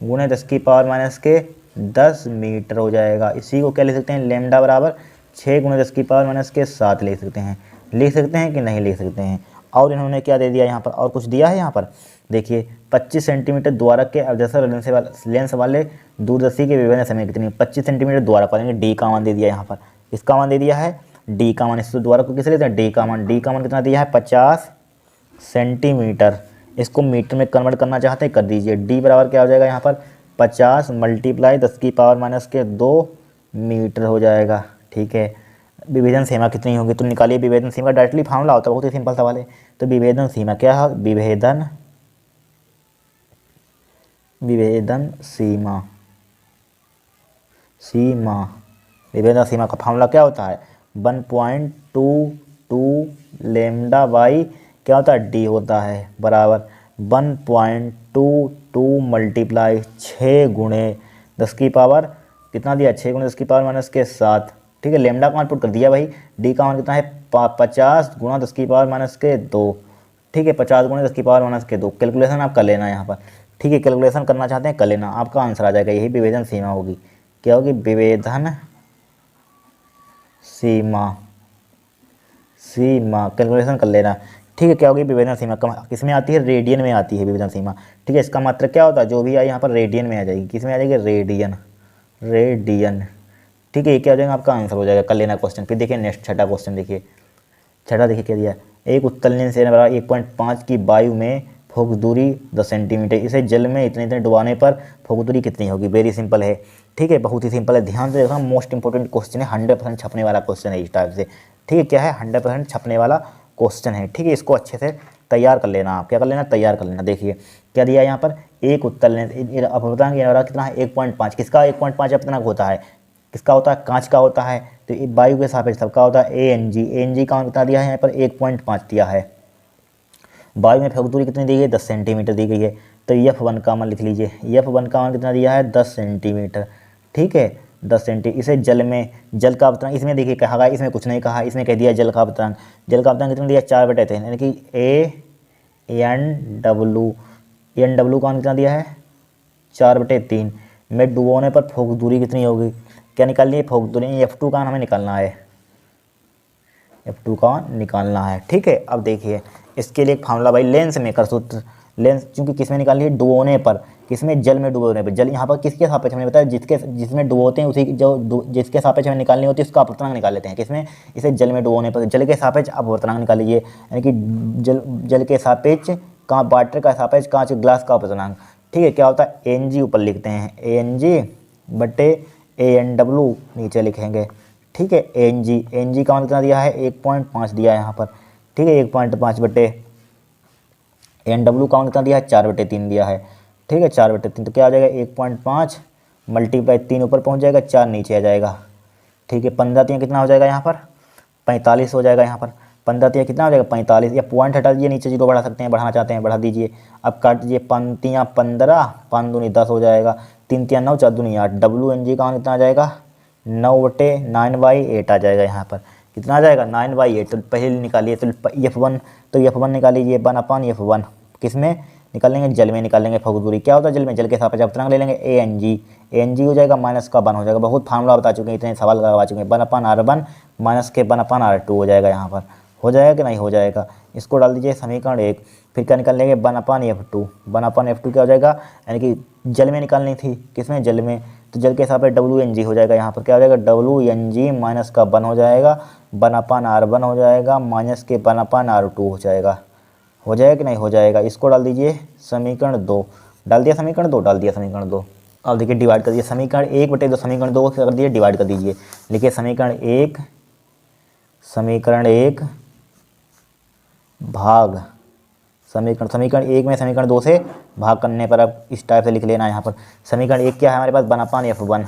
गुणे 10⁻⁻10 मीटर हो जाएगा। इसी को क्या लिख सकते हैं, लैम्डा बराबर 6 गुणे 10⁻⁻7 लिख सकते हैं, लिख सकते हैं कि नहीं लिख सकते हैं। और इन्होंने क्या दे दिया यहाँ पर, और कुछ दिया है यहाँ पर, देखिए 25 सेंटीमीटर द्वारक के अवदर्शक लेंस वाले दूरदर्शी के विभेदन समय कितनी, 25 सेंटीमीटर द्वारक वाले, डी का मान दे दिया यहाँ पर, इसका मान दे दिया है डी का मान, इस द्वारक को किसे लेते हैं, डी का मान कितना दिया है 50 सेंटीमीटर। इसको मीटर में कन्वर्ट करना चाहते हैं कर दीजिए, डी बराबर क्या हो जाएगा यहाँ पर 50 मल्टीप्लाई 10 की पावर माइनस के 2 मीटर हो जाएगा। ठीक है, विभेदन सीमा कितनी होगी तो निकालिए। विभेदन सीमा डायरेक्टली फार्मूला होता है, बहुत ही सिंपल सवाल है। तो विभेदन सीमा क्या है, विभेदन सीमा विभेदन सीमा का फार्मूला क्या होता है, 1.22 लेमडा बाई क्या होता है, डी होता है, बराबर 1.22 मल्टीप्लाई 6 गुणे 10 की पावर कितना दिया, 6 गुणे 10 की पावर माइनस के 7। ठीक है, लेमडा का मान पुट कर दिया भाई, डी का मान कितना है 50 गुणा 10 की पावर माइनस के 2। ठीक है, 50 गुणे 10 की पावर माइनस के 2। कैलकुलेशन आप कर लेना यहाँ पर। ठीक है, कैलकुलेशन करना चाहते हैं कर लेना, आपका आंसर आ जाएगा। यही विभेदन सीमा होगी। क्या होगी, विभेदन सीमा कैलकुलेशन कर लेना। ठीक है, क्या होगी विभेदन सीमा, किस में आती है, रेडियन में आती है विभेदन सीमा। ठीक है, इसका मात्रक क्या होता है, जो भी आए यहाँ पर रेडियन में आ जाएगी। किस में आ जाएगी, रेडियन। ठीक है, ये क्या हो जाएगा, आपका आंसर हो जाएगा। कर लेना क्वेश्चन। फिर देखिए नेक्स्ट छठा क्वेश्चन देखिए। छठा देखिए क्या दिया, एक उत्तल लेंस से बराबर 1.5 की वायु में फोकस दूरी 10 सेंटीमीटर, इसे जल में इतने डुबाने पर फोकस दूरी कितनी होगी। वेरी सिंपल है। ठीक है, बहुत ही सिंपल है, ध्यान से देखना, मोस्ट इंपॉर्टेंट क्वेश्चन है, 100% छपने वाला क्वेश्चन है इस टाइप से। ठीक है, क्या है, 100% छपने वाला क्वेश्चन है। ठीक है, इसको अच्छे से तैयार कर लेना। आप क्या कर लेना, तैयार कर लेना। देखिए क्या दिया यहाँ पर, एक उत्तल लेंस अपवर्तनांक कितना है 1.5। किसका 1.5 अपवर्तनांक होता है, किसका होता है, कांच का होता है। तो वायु के सापेक्ष सबका होता है ANG का मान कितना दिया है यहाँ पर 1.5 दिया है। वायु में फोकस दूरी कितनी दी गई, 10 सेंटीमीटर दी गई है। तो F1 का मान लिख लीजिए, F1 का मान कितना दिया है 10 सेंटीमीटर। ठीक है, 10 सेंटी। इसे जल में, जल का अपवर्तनांक इसमें देखिए कहा, इसमें कुछ नहीं कहा, इसमें कह दिया जल का अपवर्तनांक। जल का अपवर्तनांक कितना दिया 4/3, यानी कि ANW का मान कितना दिया है 4/3 में डुबोने पर फोकस दूरी कितनी होगी। क्या निकालनी है, फोकस दूरी, F2 का मान हमें निकालना है, F2 का मान निकालना है। ठीक है, अब देखिए इसके लिए एक फार्मूला भाई, लेंस मेकर सूत्र। लेंस चूंकि किस में निकालनी है, डुबोने पर, किसमें, जल में डुबोने पर। जल यहाँ पर किसके सापेक्ष हमें बताया, जिसमें डुबोते हैं उसी जो जिसके सापेक्ष हमें निकालनी होती है उसका अपवर्तनांक निकाल लेते हैं। किसमें, इसे जल में डुबोने पर, जल के सापेक्ष अपवर्तनांक निकाल लीजिए, यानी कि जल के सापेक्ष वाटर का सापेक्ष कांच ग्लास का अपवर्तनांक। ठीक है, क्या होता है ANG ऊपर लिखते हैं, ANG/ANW नीचे लिखेंगे। ठीक है, ANG का मान कितना दिया है 1.5 दिया है यहाँ पर। ठीक है, 1.5/ANW का मान कितना दिया है 4/3 दिया है। ठीक है, 4/3। तो क्या आ जाएगा 1.5 मल्टीप्लाई 3 ऊपर पहुँच जाएगा, 4 नीचे आ जाएगा। ठीक है, 15 कितना हो जाएगा यहाँ पर 45 हो जाएगा यहाँ पर। 15 कितना हो जाएगा 45, या पॉइंट हटा दीजिए, नीचे 0 बढ़ा सकते हैं, बढ़ाना चाहते हैं बढ़ा दीजिए। अब काट दीजिए, 5×3 15, 5 दूनी 10 हो जाएगा, 3×3 9, 4 दूनी 8। WNG का मान कितना आ जाएगा 9/9/8 आ जाएगा यहाँ पर। कितना आ जाएगा 9/8। तो पहले निकालिए, तो F1 निकाल लीजिए, 1/F1 किस में निकालेंगे, जल में निकालेंगे। फोकस दूरी क्या होता है, जल में, जल के सापेक्ष अपवर्तनांक ले लेंगे ANG हो जाएगा, माइनस का 1 हो जाएगा। बहुत फार्मूला बता चुके हैं, इतने सवाल करवा चुके हैं। 1/R1 माइनस के 1/R2 हो जाएगा यहाँ पर। हो जाएगा कि नहीं हो जाएगा, इसको डाल दीजिए समीकरण 1। फिर क्या निकाल लेंगे 1/F2 क्या हो जाएगा, यानी कि जल में निकालनी थी, किसमें, जल में। तो जल के सापेक्ष WNG हो जाएगा यहाँ पर। क्या हो जाएगा WNG माइनस का 1 हो जाएगा, 1/R1 हो जाएगा, माइनस के 1/R2 हो जाएगा। हो जाएगा कि नहीं हो जाएगा, इसको डाल दीजिए समीकरण 2। डाल दिया समीकरण 2, डाल दिया समीकरण 2। अब देखिए डिवाइड कर दिए, समीकरण 1/2 समीकरण 2 कर दिए, डिवाइड कर दीजिए। लिखिए समीकरण 1 भाग समीकरण 1 में समीकरण 2 से भाग करने पर अब इस टाइप से लिख लेना है यहाँ पर। समीकरण 1 क्या है हमारे पास, 1/F1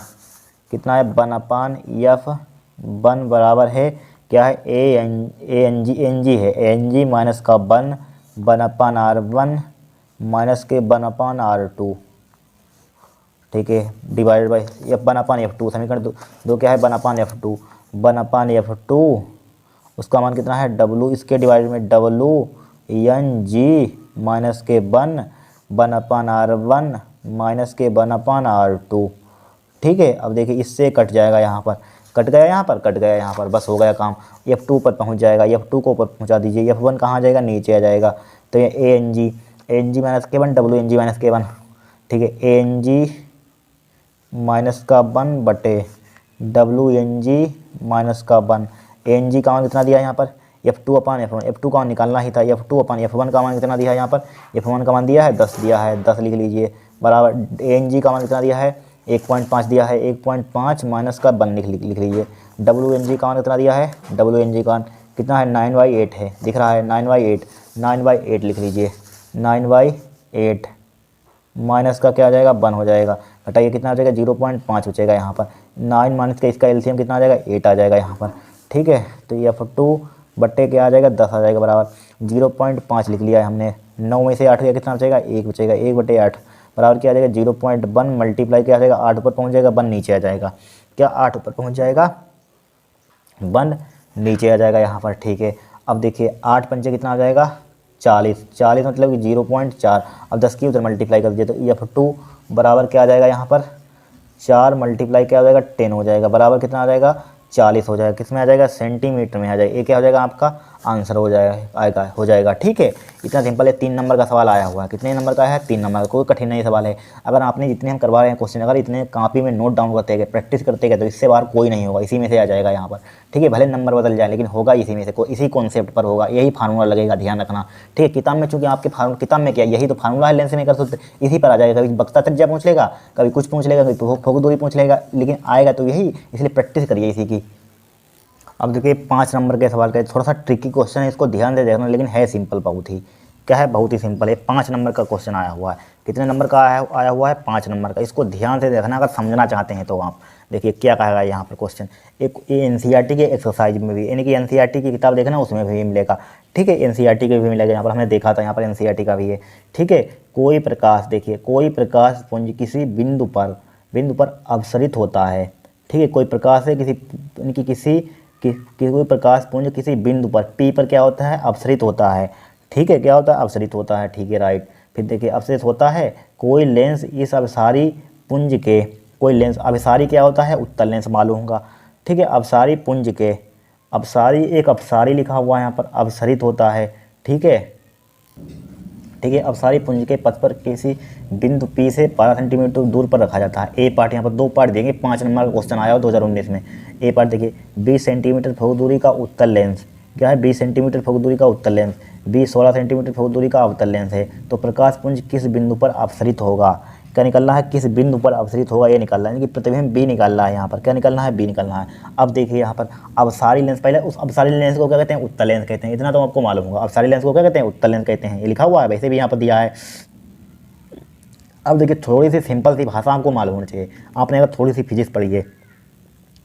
कितना है, 1/F1 बराबर है क्या है ANG है, ANG माइनस का 1/R1 माइनस के 1/R2। ठीक है, डिवाइडेड बाई 1/F2 समीकरण 2 क्या है 1/F2 उसका मान कितना है W, इसके डिवाइड में WNG माइनस के 1/R1 माइनस के 1/R2। ठीक है, अब देखिए इससे कट जाएगा, यहाँ पर कट गया, यहाँ पर कट गया, यहाँ पर बस हो गया काम। F2 पर पहुँच जाएगा, F2 को ऊपर पहुँचा दीजिए, F1 कहाँ जाएगा, नीचे आ जाएगा। तो ये ANG माइनस के 1 WNG माइनस के 1। ठीक है, ANG माइनस का 1 WNG माइनस का 1। ANG का मान कितना दिया है यहाँ पर F2/F1, F2 का मान निकालना ही था, F2/F1 का मान कितना दिया है यहाँ पर, F1 का मान दिया है 10 दिया है, 10 लिख लीजिए, बराबर ए एन जी का मान कितना दिया है 1.5 दिया है, 1.5 माइनस का 1 लिख लीजिए। डब्ल्यू एन जी का मान कितना दिया है, डब्ल्यू एन जी का मान कितना है 9/8 है, दिख रहा है 9/8, 9/8 लिख लीजिए, 9/8 माइनस का क्या आ जाएगा 1 हो जाएगा, घटाइए कितना आ जाएगा 0.5 बचेगा यहाँ पर, 9 माइनस का इसका एलसीएम कितना आ जाएगा 8 आ जाएगा यहाँ पर, ठीक है। तो ये F2 बट्टे क्या आ जाएगा 10 आ जाएगा, बराबर 0.5 लिख लिया है हमने। 9 में से 8 गया कितना बचेगा 1 बचेगा, 1/8 बराबर क्या आ जाएगा 0.1 मल्टीप्लाई क्या आ जाएगा 8 ऊपर पहुँच जाएगा 1 नीचे आ जाएगा, क्या 8 ऊपर पहुँच जाएगा 1 नीचे आ जाएगा यहाँ पर, ठीक है। अब देखिए 8 पंचे कितना आ जाएगा 40, 40 मतलब कि 0.4। अब 10 की उधर मल्टीप्लाई कर दीजिए तो F2 बराबर क्या आ जाएगा यहाँ पर 4 मल्टीप्लाई क्या हो जाएगा 10 हो जाएगा, बराबर कितना आ जाएगा 40 हो जाएगा, किस में आ जाएगा सेंटीमीटर में आ जाएगा, ये क्या हो जाएगा आपका आंसर हो जाएगा हो जाएगा, ठीक है। इतना सिंपल है, 3 नंबर का सवाल आया हुआ है, कितने नंबर का है 3 नंबर का, कोई कठिन नहीं सवाल है। अगर आपने जितने हम करवा रहे हैं क्वेश्चन अगर इतने कॉपी में नोट डाउन करते गए प्रैक्टिस करते गए तो इससे बाहर कोई नहीं होगा, इसी में से आ जाएगा यहाँ पर, ठीक है। भले नंबर बदल जाए लेकिन होगा इसी में से, इसी कॉन्सेप्ट पर होगा, यही फार्मूला लगेगा, ध्यान रखना, ठीक है। किताब में चूंकि आपके किताब में क्या यही तो फार्मूला है, लेंस में कर सकते इसी पर आ जाएगा, कभी बक्सा त्रिज्या पूछ लेगा, कभी कुछ पूछ लेगा, कभी फोक दूरी पूछ लेगा, लेकिन आएगा तो यही, इसलिए प्रैक्टिस करिए इसी की। अब देखिए 5 नंबर के सवाल का थोड़ा सा ट्रिकी क्वेश्चन है, इसको ध्यान से देखना, लेकिन है सिंपल बहुत ही, क्या है बहुत ही सिंपल है। 5 नंबर का क्वेश्चन आया हुआ है, कितने नंबर का आया हुआ है 5 नंबर का, इसको ध्यान से देखना अगर समझना चाहते हैं तो आप देखिए क्या कहेगा यहाँ पर क्वेश्चन। एक ये NCERT के एक्सरसाइज में भी यानी कि NCERT की किताब देखना उसमें भी मिलेगा, ठीक है, NCERT के भी मिलेगा, यहाँ पर हमने देखा था यहाँ पर NCERT का भी है, ठीक है। कोई प्रकाश देखिए कोई प्रकाश पुंज किसी बिंदु पर अपसरित होता है, ठीक है, कोई प्रकाश है कोई प्रकाश पुंज किसी बिंदु पर P पर क्या होता है अपसरित होता है, ठीक है, क्या होता है अपसरित होता है, ठीक है राइट। फिर देखिए अपसरित होता है कोई लेंस इस अपसारी पुंज के, कोई लेंस अपसारी क्या होता है उत्तल लेंस मालूम होगा, ठीक है, अपसारी पुंज के, अपसारी एक अपसारी लिखा हुआ है यहाँ पर अपसरित होता है, ठीक है, ठीक है। अपसारी पुंज के पथ पर किसी बिंदु P से 12 सेंटीमीटर दूर पर रखा जाता है। ए पार्ट यहाँ पर 2 पार्ट देंगे, 5 नंबर का क्वेश्चन आया हो 2019 में। ए पार्ट देखिए 20 सेंटीमीटर फोकस दूरी का उत्तल लेंस, क्या है 20 सेंटीमीटर फोकस दूरी का उत्तल लेंस, 16 सेंटीमीटर फोकस दूरी का अवतल लेंस है, तो प्रकाश पुंज किस बिंदु पर अपसरित होगा, क्या निकलना है किस बिंदु पर अपसरित होगा ये निकालना है, यानी कि प्रतिबिंब बी निकालना है यहाँ पर, क्या निकलना है बी निकलना है। अब देखिए यहाँ पर अपसारी लेंस, पहले उस अपसारी लेंस को क्या कहते हैं उत्तल लेंस कहते हैं, इतना तो आपको मालूम होगा, अपसारी लेंस को क्या कहते हैं उत्तल लेंस कहते हैं, ये लिखा हुआ है वैसे भी यहाँ पर दिया है। अब देखिए थोड़ी सी सिंपल सी भाषा आपको मालूम होनी चाहिए, आपने अगर थोड़ी सी फिजिक्स पढ़ी है।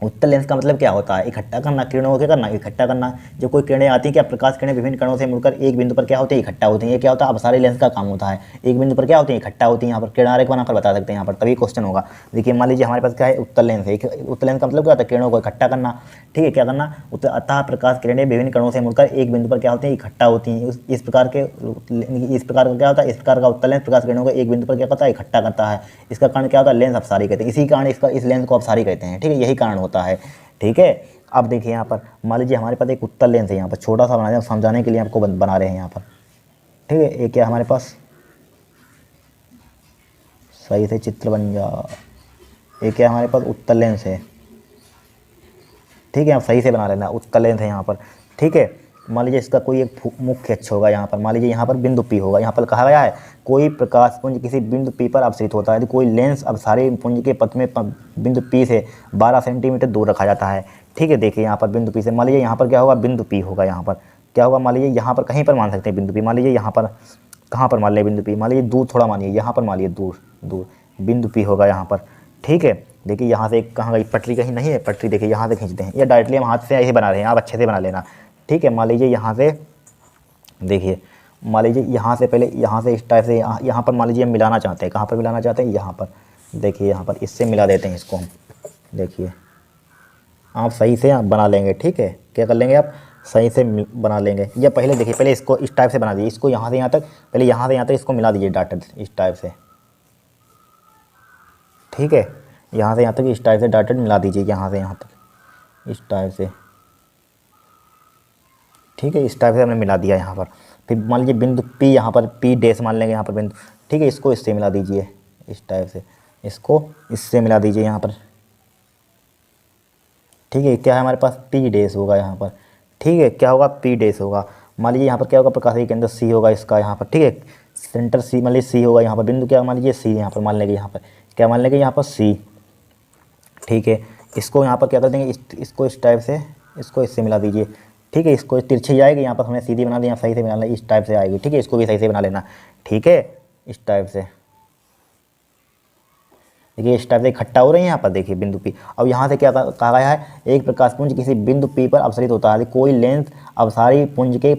उत्तल लेंस का मतलब क्या होता है इकट्ठा करना, किरणों को क्या करना इकट्ठा करना, जो कोई किरणें आती हैं क्या प्रकाश किरणें विभिन्न कणों से मुड़कर एक बिंदु पर क्या होती है इकट्ठा होती हैं, ये क्या होता है अपसारी लेंस का काम होता है, एक बिंदु पर क्या होती है इकट्ठा होती है, यहाँ पर किरण आरेख बना कर बता सकते हैं यहाँ पर, तभी क्वेश्चन होगा। देखिए मान लीजिए हमारे पास क्या है उत्तल लेंस है, उत्तल लेंस का मतलब क्या होता है किरणों को इकट्ठा करना, ठीक है, क्या करना अतः प्रकाश किरणें विभिन्न कणों से मुड़कर एक बिंदु पर क्या होती हैं इकट्ठा होती हैं, इस प्रकार का क्या होता है, इस प्रकार का उत्तल लेंस प्रकाश किरणों को एक बिंदु पर क्या करता है इकट्ठा करता है, इसका कारण क्या होता है लेंस अपसारी कहते हैं, इसी कारण इस लेंस को अपसारी कहते हैं, ठीक है, यही कारण होता है, ठीक है। अब देखिए यहाँ पर मान लीजिए हमारे पास एक उत्तल लेंस है, यहाँ पर छोटा सा बना समझाने के लिए आपको बना रहे हैं यहाँ पर, ठीक है। एक क्या हमारे पास सही से चित्र बन जा, एक क्या हमारे पास उत्तल लेंस है, ठीक है, आप सही से बना लेना, उत्तल लेंस है यहाँ पर, ठीक है। मान लीजिए इसका कोई एक मुख्य अक्ष होगा यहाँ पर, मान लीजिए यहाँ पर बिंदु P होगा, यहाँ पर कहा गया है कोई प्रकाश पुंज किसी बिंदु P पर अपसरित होता है, तो कोई लेंस अपसारी पुंज के पथ में बिंदु P से 12 सेंटीमीटर दूर रखा जाता है, ठीक है। देखिए यहाँ पर बिंदु P से मान लीजिए यहाँ पर क्या होगा बिंदु P होगा, यहाँ पर क्या होगा मान लीजिए यहाँ पर कहीं पर मान सकते हैं बिंदु P, मान लीजिए यहाँ पर कहाँ पर मान लिया बिंदु P, मान लीजिए दूर थोड़ा मानिए यहाँ पर मान लीजिए दूर बिंदु P होगा यहाँ पर, ठीक है। देखिए यहाँ से कहाँ गई पटरी, कहीं नहीं है पटरी, देखिए यहाँ से खींचते हैं या डायरेक्टली हम हाथ से ऐसे बना रहे हैं, आप अच्छे से बना लेना, ठीक है। मान लीजिए यहाँ से देखिए, मान लीजिए यहाँ से पहले यहाँ से इस टाइप से यहाँ पर मान लीजिए हम मिलाना चाहते हैं, कहाँ पर मिलाना चाहते हैं यहाँ पर, देखिए यहाँ पर इससे मिला देते हैं इसको हम, देखिए आप सही से आप बना लेंगे, ठीक है, क्या कर लेंगे आप सही से बना लेंगे। या पहले देखिए पहले इसको इस टाइप से बना दीजिए, इसको यहाँ से यहाँ तक, पहले यहाँ से यहाँ तक इसको मिला दीजिए डाटा इस टाइप से, ठीक है, यहाँ से यहाँ तक इस टाइप से डाटा मिला दीजिए, यहाँ से यहाँ तक इस टाइप से, ठीक है, इस टाइप से हमने मिला दिया यहाँ पर। फिर मान लीजिए बिंदु P यहाँ पर P डैश मान लेंगे यहाँ पर बिंदु, ठीक है, इसको इससे मिला दीजिए इस टाइप से, इसको इससे मिला दीजिए यहाँ पर, ठीक है। क्या है हमारे पास P डैश होगा यहाँ पर, ठीक है, क्या होगा P डैश होगा। मान लीजिए यहाँ पर क्या होगा प्रकाश के केंद्र C होगा इसका यहाँ पर, ठीक है, सेंटर सी मान लीजिए सी होगा यहाँ पर, बिंदु क्या मान लीजिए सी, यहाँ पर मान लेंगे, यहाँ पर क्या मान लेंगे, यहाँ पर सी। ठीक है, इसको यहाँ पर क्या कर देंगे, इसको इस टाइप से, इसको इससे मिला दीजिए। ठीक है, इसको तिरछी जाएगी, यहाँ पर हमने सीधी बना दी, यहाँ सही से बना लेना, इस टाइप से आएगी। ठीक है, इसको भी सही से बना लेना। ठीक है, इस टाइप से देखिए, इस टाइप से इकट्ठा हो रहे हैं यहाँ पर, देखिए बिंदु पी। अब यहाँ से क्या कहा गया है, एक प्रकाश पुंज किसी बिंदु पी पर अपसरित होता है, कोई लेंस अपसारी पुंज के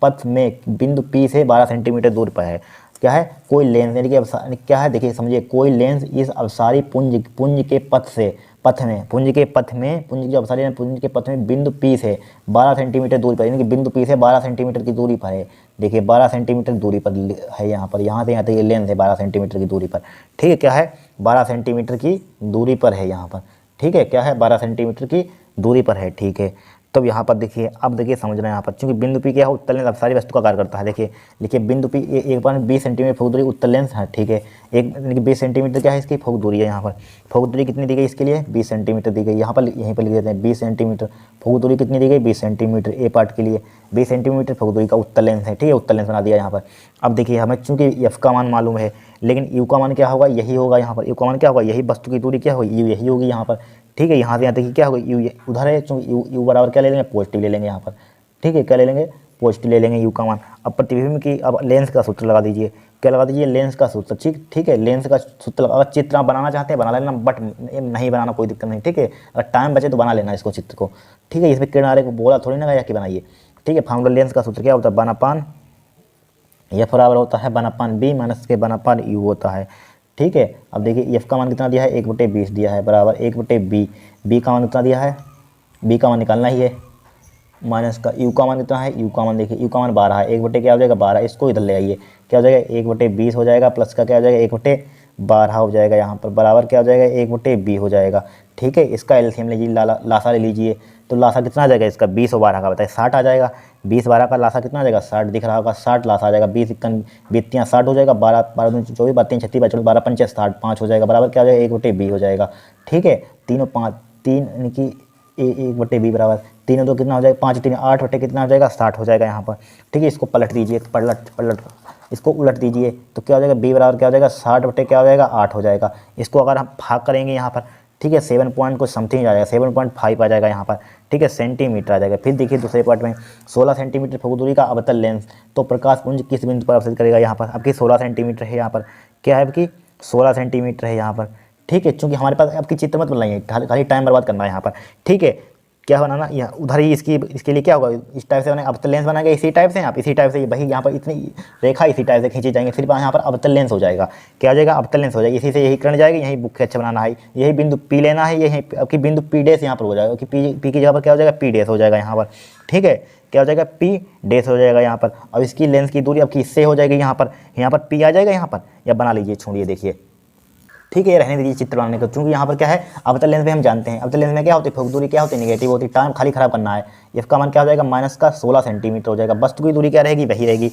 पथ में बिंदु पी से 12 सेंटीमीटर दूर पर है। क्या है, कोई लेंस, यानी कि क्या है, देखिए समझिए, कोई लेंस इस अपसारी पुंज के पथ से, पुंज के जो अपसारी पुंज के पथ में बिंदु पी से 12 सेंटीमीटर दूरी पर, यानी कि बिंदु पी से 12 सेंटीमीटर की दूरी पर है। देखिए 12 सेंटीमीटर दूरी पर है, यहाँ पर, यहाँ से यहाँ तक ये लेंस है 12 सेंटीमीटर की दूरी पर। ठीक है, क्या है, 12 सेंटीमीटर की दूरी पर है यहाँ पर। ठीक है, क्या है, 12 सेंटीमीटर की दूरी पर है। ठीक है, तब यहाँ पर देखिए, अब देखिए समझ रहे हैं यहाँ पर, क्योंकि बिंदु पी क्या है, उत्तल लेंस अपसारी वस्तु का कार्य करता है। देखिए लिखिए, बिंदु पी एक बार 20 सेंटीमीटर फोक दूरी उत्तल लेंस है। ठीक है, एक 20 सेंटीमीटर क्या है, इसकी फोक दूरी है। यहाँ पर फोक दूरी कितनी दी गई इसके लिए, 20 सेंटीमीटर दी गई। यहाँ पर यहीं पर लिख देते हैं 20 सेंटीमीटर। फोक दूरी कितनी दी गई, 20 सेंटीमीटर ए पार्ट के लिए, 20 सेंटीमीटर फोक दूरी का उत्तल लेंस है। ठीक है, उत्तल लेंस बना दिया यहाँ पर। अब देखिए, हमें चूंकि एफ का मान मालूम है, लेकिन यू का मान क्या होगा, यही होगा यहाँ पर। यू का मान क्या होगा, यही वस्तु की दूरी क्या होगी, यू यही होगी यहाँ पर। ठीक है, यहाँ से यहाँ देखिए क्या होगा, यू उधर है, चूँकि यू बराबर क्या ले लेंगे, पॉजिटिव ले लेंगे यहाँ पर। ठीक है, क्या ले लेंगे, पॉजिटिव ले लेंगे यू का मान। अब प्रतिबिंब की, अब लेंस का सूत्र लगा दीजिए। क्या लगा दीजिए, लेंस का सूत्र। ठीक है, लेंस का सूत्र लगा। अगर चित्र आप बनाना चाहते हैं बना लेना, बट नहीं बनाना कोई दिक्कत नहीं। ठीक है, अगर टाइम बचे तो बना लेना इसको, चित्र को। ठीक है, इसमें किनारे को बोला थोड़ी ना गया कि बनाइए। ठीक है, फार्मूला लेंस का सूत्र क्या होता है, 1/, एफ बराबर होता है 1/b माइनस के 1/u होता है। ठीक है, अब देखिए एफ का मान कितना दिया है, 1/20 दिया है, बराबर 1/b। बी का मान कितना दिया है, बी का मान निकालना ही है, माइनस का यू का मान कितना है, यू का मान देखिए, यू का मान 12 है, 1 बटे क्या हो जाएगा 12, इसको इधर ले आइए, क्या हो जाएगा 1/20 हो जाएगा, प्लस का क्या हो जाएगा 1/12 हो जाएगा यहाँ पर, बराबर क्या हो जाएगा 1/b हो जाएगा। ठीक है, इसका एलसीएम लीजिए, लासा ले लीजिए, तो लासा कितना आ जाएगा इसका, 20 और 12 का बताइए 60 आ जाएगा। 20 12 का लासा कितना आ जाएगा, 60 दिख रहा होगा, 60 लासा आ जाएगा। 20 51 बीतियाँ 60 हो जाएगा, 12 12 24 12 36 25 12 5 60 5 हो जाएगा, बराबर क्या हो जाएगा 1/b हो जाएगा। ठीक है, 3 और 5 3 यानी कि 1/b बराबर 3 और 2 कितना हो जाएगा, 5 3 8 बटे कितना हो जाएगा 60 हो जाएगा यहाँ पर। ठीक है, इसको पलट दीजिए, पलट इसको उलट दीजिए, तो क्या हो जाएगा, b बराबर क्या हो जाएगा 60 बटे क्या हो जाएगा 8 हो जाएगा। इसको अगर हम भाग करेंगे यहाँ पर, ठीक है, 7 पॉइंट को समथिंग आ जाएगा, 7.5 आ जाएगा यहाँ पर। ठीक है, सेंटीमीटर आ जाएगा। फिर देखिए दूसरे पार्ट में 16 सेंटीमीटर फोकल दूरी का अवतल लेंस, तो प्रकाश पुंज किस बिंदु पर अपसरित करेगा, यहाँ पर आपकी 16 सेंटीमीटर है, यहाँ पर क्या है आपकी 16 सेंटीमीटर है यहाँ पर। ठीक है, चूंकि हमारे पास आपकी चित्र मत बनाइए, खाली टाइम बर्बाद करना है यहाँ पर। ठीक है, क्या बनाना, यहाँ उधर ही इसके लिए क्या होगा, इस टाइप से बने अवतल लेंस बनाएंगे, इसी टाइप से आप इसी टाइप से वही यहाँ पर इतनी रेखा इसी टाइप से खींची जाएंगे, फिर यहाँ पर अवतल लेंस हो जाएगा। क्या हो जाएगा, अवतल लेंस हो जाएगा। इसी से यही करने जाएगा, यही बुक अच्छा बनाना है, यही बिंदु पी लेना है, यही आपकी बिंदु पी डैश यहाँ पर हो जाएगा, कि पी की जगह पर क्या हो जाएगा पी डैश हो जाएगा यहाँ पर। ठीक है, क्या हो जाएगा पी डैश हो जाएगा यहाँ पर। अब इसकी लेंस की दूरी आपकी इससे हो जाएगी यहाँ पर पी आ जाएगा यहाँ पर, या बना लीजिए, छोड़िए देखिए। ठीक है, रहने दीजिए चित्र बनाने को, क्योंकि यहाँ पर क्या है अवतल लेंस में हम जानते हैं, अवतल लेंस में क्या होती है, फोकल दूरी क्या होती है नेगेटिव होती है, टाइम खाली खराब करना है। एफ का मान क्या हो जाएगा माइनस का 16 सेंटीमीटर हो जाएगा। वस्तु की दूरी क्या रहेगी, वही रहेगी,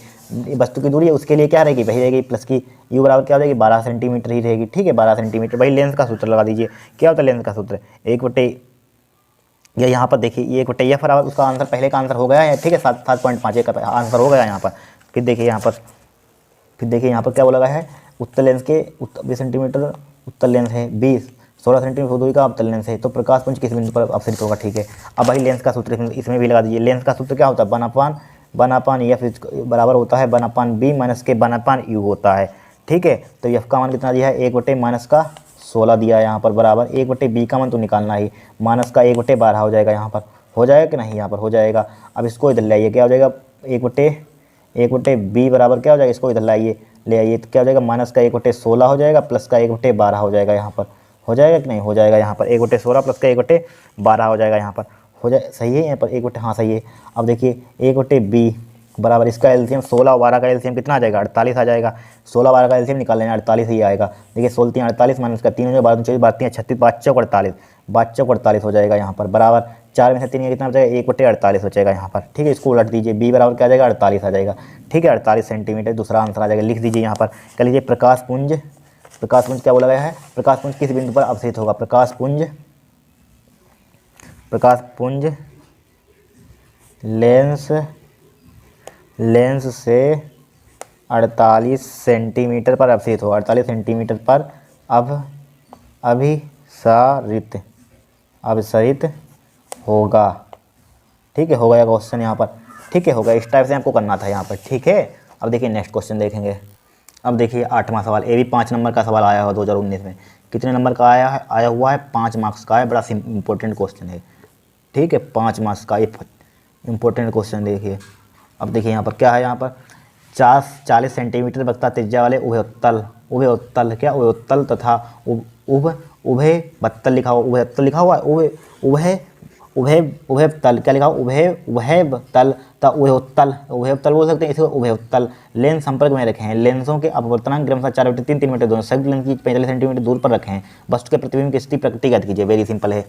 वस्तु की दूरी है उसके लिए क्या रहेगी, वही रहेगी, प्लस की यू बराबर क्या हो जाएगी 12 सेंटीमीटर ही रहेगी। ठीक है, 12 सेंटीमीटर, वही लेंस का सूत्र लगा दीजिए। क्या होता है लेंस का सूत्र, 1/, या यहाँ पर देखिए 1/, एफ बराबर उसका आंसर पहले का आंसर हो गया है। ठीक है, 7.5 का आंसर हो गया यहाँ पर। फिर देखिए यहाँ पर क्या बोला गया है, उत्तल लेंस के 20 सेंटीमीटर उत्तल लेंस है, 16 सेंटीमीटर दूरी का अवतल लेंस है, तो प्रकाश पुंज किस बिंदु पर अपसरित होगा। ठीक है, अब वही लेंस का सूत्र इसमें भी लगा दीजिए। लेंस का सूत्र क्या होता है, 1/1 एफ बराबर होता है 1/b माइनस के 1/u होता है। ठीक है, तो एफ का मान कितना दिया है, 1/, माइनस का 16 दिया है यहाँ पर, बराबर 1/b का मान तो निकालना ही, माइनस का 1/12 हो जाएगा यहाँ पर, हो जाएगा कि नहीं, यहाँ पर हो जाएगा। अब इसको इधर ले आइए, क्या हो जाएगा 1/b बराबर क्या हो जाएगा, इसको इधर लाइए ले आइए, तो क्या हो जाएगा माइनस का 1/16 हो जाएगा, प्लस का 1/12 हो जाएगा यहाँ पर, हो जाएगा कि नहीं, हो जाएगा यहाँ पर 1/16 प्लस का 1/12 हो जाएगा यहाँ पर, हो जाए सही है यहाँ पर 1/, हाँ सही है। अब देखिए 1/b बराबर इसका एलसीएम 16 और 12 का एलसीएम कितना आ जाएगा 48 आ जाएगा। 16 12 का एलसीएम निकाल लेना, 48 ही आएगा। देखिए 16 3 48 माइनस का 3 हो जाएगा 12 24 12 3 36 5 चौक 48, 5 चौक 48 हो जाएगा यहाँ पर, बराबर 4 में से 3 कितना हो जाएगा 1/48 हो जाएगा यहाँ पर। ठीक है, इसको उलट दीजिए, बी बराबर क्या आ जाएगा 48 आ जाएगा। ठीक है, 48 सेंटीमीटर दूसरा आंसर आ जाएगा। लिख दीजिए यहाँ पर, कह लीजिए प्रकाश पुंज क्या बोला गया है, प्रकाश पुंज किस बिंदु पर अपसरित होगा, प्रकाश पुंज लेंस से 48 सेंटीमीटर पर अपसरित हो, 48 सेंटीमीटर पर अब अभिसारित अभिसरित होगा। ठीक है, हो गया क्वेश्चन यहाँ पर। ठीक है, हो गया। इस टाइप से आपको करना था यहाँ पर। ठीक है, अब देखिए नेक्स्ट क्वेश्चन देखेंगे। अब देखिए 8वां सवाल, ये भी 5 नंबर का सवाल आया हुआ 2019 में। कितने नंबर का आया हुआ है? 5 मार्क्स का है। बड़ा इंपॉर्टेंट क्वेश्चन है। ठीक है, 5 मार्क्स का इंपॉर्टेंट क्वेश्चन। देखिए अब देखिए यहाँ पर क्या है, यहाँ पर 40 सेंटीमीटर वक्ता त्रिज्या वाले उभयोत्तल क्या उभयोत्तल तथा उभय बत्तल लिखा हुआ, उभयोत्तल लिखा हुआ है, उभय तल क्या लिखा हुआ, उभय तल तथा उभयोत्तल बोल सकते हैं, इसे उभयोत्तल लेंस संपर्क में रखे हैं। लेंसों के अपवर्तनांक क्रमशः 4/3 3/2 दोनों सभी लेंस की 45 सेंटीमीटर दूर पर रखे हैं। वस्तु के प्रतिबिंब की स्थिति प्रकृति ज्ञात कीजिए। वेरी सिंपल है।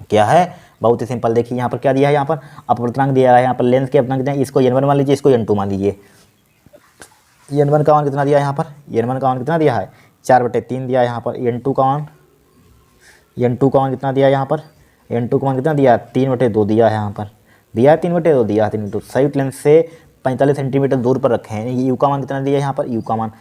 क्या है? बहुत ही सिंपल। देखिए यहाँ पर क्या दिया है, यहाँ पर अपवर्तनांक दिया है। यहाँ पर लेंस के अपवर्तनांक, इसको n1 मान लीजिए, इसको n2 मान लीजिए। n1 का मान कितना दिया है यहाँ पर? n1 का मान कितना दिया है? 4/3 दिया है यहाँ पर। n2 का मान कितना दिया है यहाँ पर? n2 का मान कितना दिया है? 3/2 दिया है यहाँ पर। दिया है 3/2 दिया है 3/2। संयुक्त लेंस से 45 सेंटीमीटर दूर पर रखे हैं। यू का मान कितना दिया है यहाँ पर? यू का मान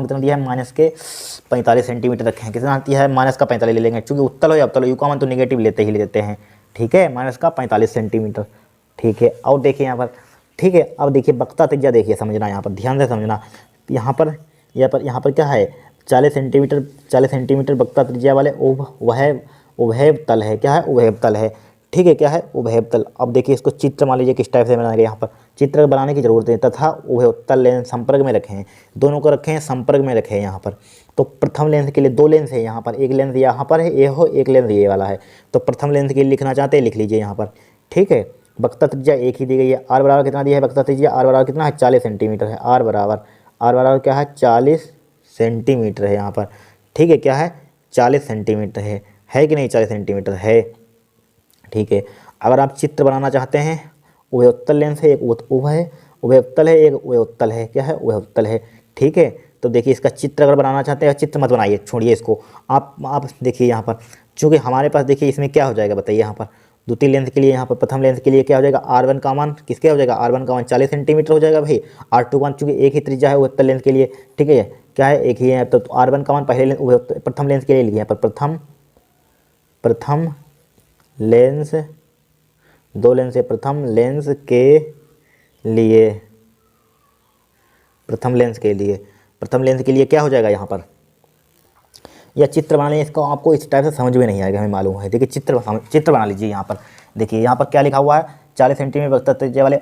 कितना दिया है? -45 सेंटीमीटर रखे हैं। कितना दिया है? -45 ले लेंगे, चूँकि उत्तल हो या अवतल हो, यू का मान तो नेगेटिव लेते ही लेते हैं। ठीक है, -45 सेंटीमीटर। ठीक है, और देखिए यहाँ पर। ठीक है, अब देखिए वक्ता त्रिज्या देखिए, समझना यहाँ पर, ध्यान से समझना। यहाँ पर क्या है? 40 सेंटीमीटर वक्ता त्रिज्या वाले उभयतल है। क्या है? उभयतल है। ठीक है, क्या है? उभयतल। अब देखिए इसको चित्र मान लीजिए किस टाइप से बनाएंगे। यहाँ पर चित्र बनाने की जरूरत है। तथा उभयोत्तल लेंस संपर्क में रखे हैं, दोनों को रखे हैं संपर्क में रखे हैं यहाँ पर। तो प्रथम लेंस के लिए 2 लेंस है यहाँ पर, एक लेंस यहाँ पर है, ये हो, एक लेंस ये वाला है। तो प्रथम लेंस के लिए लिखना चाहते हैं, लिख लीजिए यहाँ पर। ठीक है, वक्ता त्रिज्या एक ही दी गई है। आर बराबर कितना दिया है? वक्ता त्रिज्या आर बराबर कितना है? 40 सेंटीमीटर है। आर बराबर क्या है? 40 सेंटीमीटर है यहाँ पर। ठीक है, क्या है? 40 सेंटीमीटर है कि नहीं? 40 सेंटीमीटर है। ठीक है, अगर आप चित्र बनाना चाहते हैं, उभयोत्तल लेंस है, एक उभयोत्तल है, एक उभयोत्तल है। क्या है? उभयोत्तल है। ठीक है, तो देखिए इसका चित्र अगर बनाना चाहते हैं, चित्र मत बनाइए, छोड़िए इसको। आप देखिए यहाँ पर, चूँकि हमारे पास देखिए इसमें क्या हो जाएगा बताइए। यहाँ पर द्वितीय लेंस के लिए, यहाँ पर प्रथम लेंस के लिए क्या हो जाएगा? R1 का मान किसके हो जाएगा? R1 का मान 40 सेंटीमीटर हो जाएगा भाई। R2 का मान चूँकि एक ही त्रिज्या है उभयोत्तल लेंस के लिए। ठीक है, क्या है? एक ही है। तो R1 का मान पहले प्रथम लेंस के लिए लिखिए यहाँ पर। प्रथम लेंस, 2 लेंस है, प्रथम लेंस के लिए क्या हो जाएगा यहाँ पर? या चित्र बना लें इसको, आपको इस टाइप से समझ में नहीं आएगा, हमें मालूम है। देखिए चित्र बना लीजिए यहाँ पर। देखिए यहाँ पर क्या लिखा हुआ है? 40 सेंटीमीटर वक्ता त्रिज्या वाले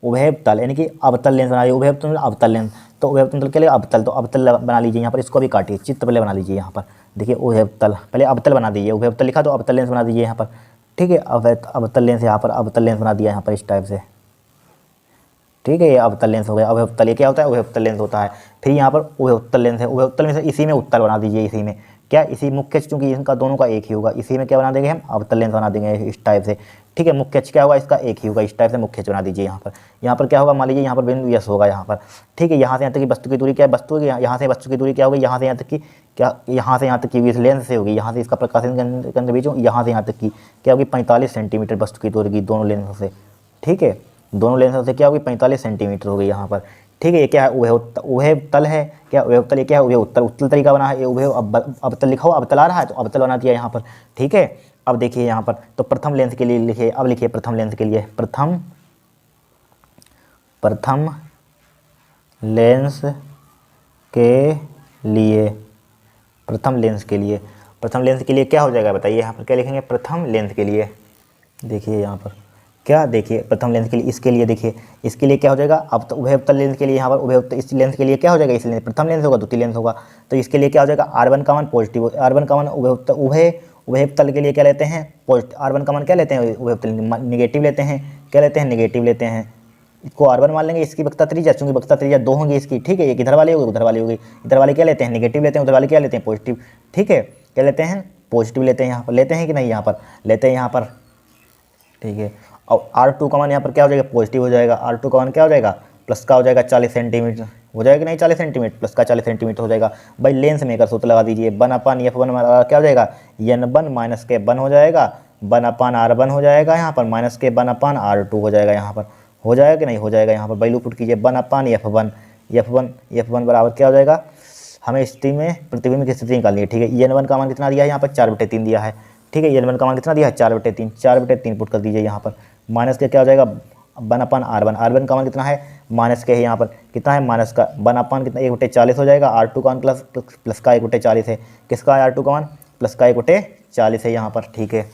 उभयतल यानी कि अवतल लेंस बना लीजिए। उभयतल अवतल लेंस, तो उभयतल के लिए अवतल, तो अवतल बना लीजिए यहाँ पर। इसको भी काटिए, चित्र पहले बना लीजिए यहाँ पर। देखिए उभयतल, पहले अवतल बना दीजिए। उभयतल लिखा तो अवतल लेंस बना दीजिए यहाँ पर। ठीक है, अवतल लेंस यहाँ पर, अवतल लेंस बना दिया यहाँ पर इस टाइप से। ठीक है, ये अवतल लेंस हो गया। अवतल ये क्या होता है? उभयोत्तल लेंस होता है। फिर यहाँ पर उभयोत्तल लेंस है, उभयोत्तल में से इसी में उत्तल बना दीजिए। इसी में क्या? इसी मुख्य, चूँकि इनका दोनों का एक ही होगा, इसी में क्या बना देंगे हम? अवतल लेंस बना देंगे इस टाइप से। ठीक है, मुख्य क्या होगा? इसका एक ही होगा, इस टाइप से मुख्य बना दीजिए यहाँ पर। यहाँ पर क्या होगा? मान लीजिए यहाँ पर बिंदु यस होगा यहाँ पर। ठीक है, यहाँ से यहाँ तक की वस्तु की दूरी क्या है? वस्तु की यहाँ से वस्तु की दूरी क्या होगी? यहाँ से यहाँ तक की क्या? यहाँ से यहाँ तक की इस लेंस से होगी, यहाँ से इसका प्रकाशन केंद्र बीच यहाँ से यहाँ तक की क्या होगी? 45 सेंटीमीटर वस्तु की दूरी की दोनों लेंसों से। ठीक है, दोनों लेंसों से क्या होगी? 45 सेंटीमीटर हो गई यहाँ पर। ठीक है, ये क्या है? उभयतल है। क्या? उभयतल। ये क्या है? उभयोत्तल। उत्तल तरीका बना है, ये उभय अवतल लिखा हुआ, अवतल आ रहा है तो अवतल बना दिया यहाँ पर। ठीक है, अब देखिए यहाँ पर, तो प्रथम लेंस के लिए लिखिए। अब लिखिए प्रथम लेंस के लिए, प्रथम लेंस के लिए क्या हो जाएगा बताइए। यहाँ पर क्या लिखेंगे? प्रथम लेंस के लिए। देखिए यहाँ पर क्या? देखिए प्रथम लेंस के लिए, इसके लिए देखिए, इसके लिए क्या हो जाएगा? अब तो उभयोत्तल लेंस के लिए यहाँ पर उभयोत्तल, इस लेंस के लिए क्या हो जाएगा? इस लेंस प्रथम लेंस होगा, द्वितीय लेंस होगा, तो इसके लिए क्या हो जाएगा? R1 का मान पॉजिटिव, R1 का मान उभयतल के लिए क्या लेते हैं? पॉजिटिव। R1 का मान क्या लेते हैं? उभयतल नेगेटिव लेते हैं। क्या लेते हैं? नेगेटिव लेते हैं। इसको R1 मान लेंगे, इसकी वक्ता त्रिज्या, चूँकि वक्ता त्रिज्या 2 होंगी इसकी। ठीक है, एक इधर वाली होगी, उधर वाली होगी। इधर वाले क्या लेते हैं? नेगेटिव लेते हैं, उधर वाले क्या लेते हैं? पॉजिटिव। ठीक है, क्या लेते हैं? पॉजिटिव लेते हैं। यहाँ पर लेते हैं कि नहीं? यहाँ पर लेते हैं यहाँ पर। ठीक है, और R2 का मान यहाँ पर क्या हो जाएगा? पॉजिटिव हो जाएगा। R2 का मान क्या हो जाएगा? प्लस का हो जाएगा 40 सेंटीमीटर हो जाएगा कि नहीं? 40 सेंटीमीटर प्लस का 40 सेंटीमीटर हो जाएगा भाई। लेंस मेकर सूत्र लगा दीजिए। 1/F1 क्या हो जाएगा? N1 माइनस के 1 हो जाएगा, 1/R1 हो जाएगा यहाँ पर, माइनस के 1/R2 हो जाएगा यहाँ पर। हो जाएगा कि नहीं? हो जाएगा। यहाँ पर वैल्यू पुट कीजिए, 1/F1 F1 बराबर क्या हो जाएगा, हमें स्थिति में प्रतिबिंब की स्थिति निकालनी है, ठीक है। EN1 का मान कितना दिया है यहाँ पर 4/3 दिया है, ठीक है। EN1 का मान कितना दिया है 4/3 पुट कर दीजिए यहाँ पर, माइनस के क्या हो जाएगा 1/R1, R1 का मान कितना है माइनस के है यहाँ पर, कितना है माइनस का 1/, कितना 1/40 हो जाएगा। R2 का मान प्लस का 1/40 है, किसका है R2 का मान प्लस का 1/40 है यहाँ पर, ठीक है।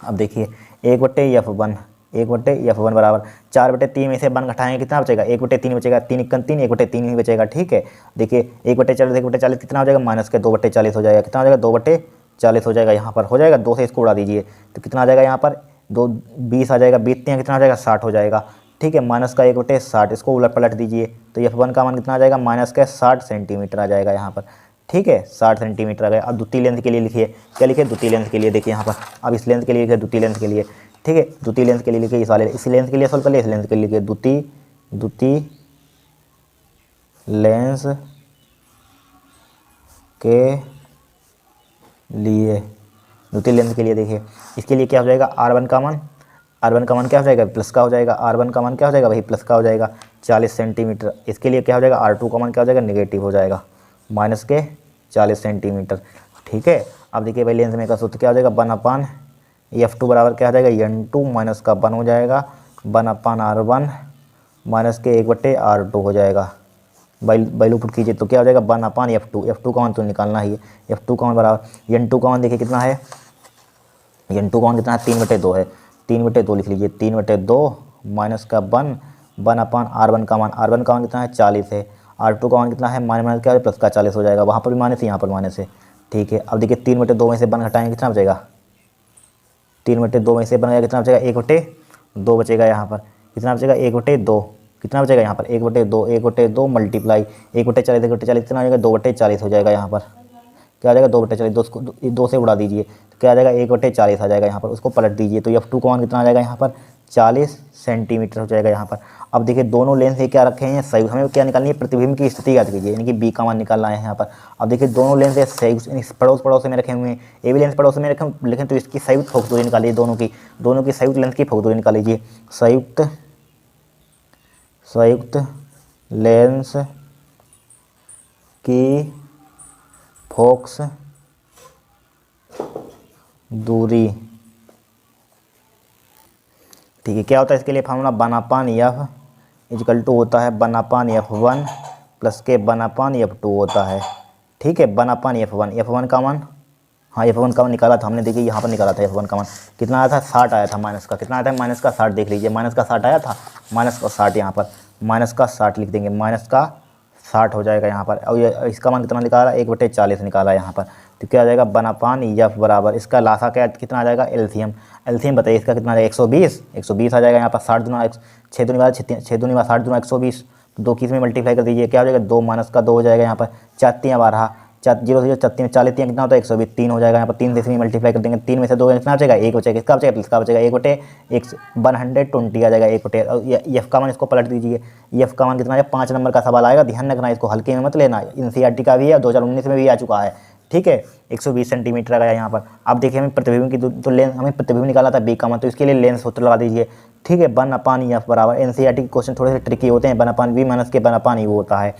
अब देखिए 1/F1 बराबर 4/3 में से 1 घटाएंगे कितना बचेगा 1/3 बचेगा, 3 × 3 1/3 ही बचेगा, ठीक है। देखिए 1/40 कितना हो जाएगा माइनस के 2/40 हो जाएगा, कितना हो जाएगा 2/40 हो जाएगा यहाँ पर, हो जाएगा 2 से इसको उड़ा दीजिए तो कितना आ जाएगा यहाँ पर 2 20 आ जाएगा, 20 कितना हो जाएगा 60 हो जाएगा, ठीक है। माइनस का 1/60 इसको उलट पलट दीजिए तो F1 का मान कितना आ जाएगा माइनस का 60 सेंटीमीटर आ जाएगा यहाँ पर, ठीक है 60 सेंटीमीटर आ गया। अब द्वितीय लेंथ के लिए लिखिए, क्या लिखिए द्वितीय लेंथ के लिए, देखिए यहाँ पर अब इस लेंथ के लिए लिखिए द्वितीय लेंथ के लिए, ठीक है। द्वितीय लेंथ के लिए लिखिए इस लेंथ के लिए सॉल्व कर लिए, इस लेंथ के लिए लिखिए द्वितीय लेंस के लिए, द्वितीय लेंथ के लिए देखिए इसके लिए क्या हो जाएगा R1 का मान क्या हो जाएगा प्लस का हो जाएगा, R1 का मान क्या हो जाएगा वही प्लस का हो जाएगा 40 सेंटीमीटर। इसके लिए क्या हो जाएगा R2 का मान क्या हो जाएगा नेगेटिव हो जाएगा माइनस के 40 सेंटीमीटर, ठीक है। अब देखिए भाई लेंथ में का सूत्र क्या हो जाएगा 1/F2 बराबर क्या हो जाएगा N2 माइनस का 1 हो जाएगा 1/R1 माइनस के 1/R2 हो जाएगा। वैल्यू पुट कीजिए तो क्या हो जाएगा 1/F2 का मान तो निकालना ही है, F2 का मान बराबर N2 का मान देखिए कितना है, N2 का मान कितना है 3/2 है, 3/2 लिख लीजिए 3/2 माइनस का 1/R1 का मान कितना है 40 है, R2 का मान कितना है माइनस क्या है प्लस का 40 हो जाएगा, वहाँ पर भी माइनस है यहाँ पर माइनस है, ठीक है। अब देखिए 3/2 में से 1 घटाएंगे कितना बचेगा 3/2 में से 1 कितना बचेगा 1/2 बचेगा यहाँ पर, कितना बचेगा 1/2 कितना बचेगा यहाँ पर 1/2 मल्टीप्लाई 1/40 कितना हो जाएगा 2/40 हो जाएगा यहाँ पर, क्या आ जाएगा 2/40 2 से उड़ा दीजिए तो क्या आ जाएगा 1/40 आ जाएगा यहाँ पर, उसको पलट दीजिए तो F2 का मान कितना आ जाएगा यहाँ पर 40 सेंटीमीटर हो जाएगा यहाँ पर। अब देखिए दोनों लेंस से क्या रखे हैं सही, हमें क्या निकालनी है प्रतिबिंब की स्थिति याद कीजिए, यानी कि B का मान निकालना है यहाँ पर। अब देखिए दोनों लेंस से सही पड़ोस में रखे हुए हैं, ए भी लेंस पड़ोस में रखे लेकिन तो इसकी संयुक्त फोक दूरी निकालिए, दोनों की संयुक्त लेंथ की फोक दूरी निकाल लीजिए, संयुक्त लेंस की फोक्स दूरी, ठीक है। क्या होता है इसके लिए फार्मूला 1/F इक्वल टू होता है 1/F1 प्लस के 1/F2 होता है, ठीक है। 1/F1 का मान, हाँ F1 का मान निकाला था हमने, देखिए यहाँ पर निकाला था F1 का मान कितना आया था 60 आया था माइनस का, कितना आया था माइनस का 60, देख लीजिए माइनस का 60 आया था, माइनस का 60 यहाँ पर माइनस का 60 लिख देंगे, माइनस का 60 हो जाएगा यहाँ पर। और ये इसका मान कितना निकाला 1/40 निकाला यहाँ पर, तो क्या आ जाएगा 1/F बराबर इसका लासा क्या कितना आ जाएगा एलसीएम बताइए इसका कितना आ जाएगा 120 आ जाएगा यहाँ पर, 60 दूना 6 दूनी 60 दूना 120, 2 की इसमें मल्टीप्लाई कर दीजिए क्या हो जाएगा 2 माइनस का 2 हो जाएगा यहाँ पर, 4 3 12 0 से 40 कितना होता है 120, 3 हो जाएगा यहाँ पर, 3 से इसमें मल्टीप्लाई कर देंगे, 3 में से 2 कितना बचेगा 1 बचेगा, इसका बचेगा प्लस का बचेगा 1/120 आ जाएगा 1/, एफ का मान इसको पलट दीजिए, एफ का मान कितना है 5 नंबर का सवाल आएगा, ध्यान रखना इसको हल्के में मत लेना, एनसीईआरटी का भी है 2019 में भी आ चुका है, ठीक है। 120 सेंटीमीटर आ गया यहाँ पर। अब देखिए हमें प्रतिबिंब की तो लेंस, हमें प्रतिबिंब निकाला था B का मान, तो इसके लिए लेंस सूत्र लगा दीजिए, ठीक है। 1/F बराबर एनसीईआरटी के क्वेश्चन थोड़े से ट्रिकी होते हैं, 1/V माइनस के 1/U होता है,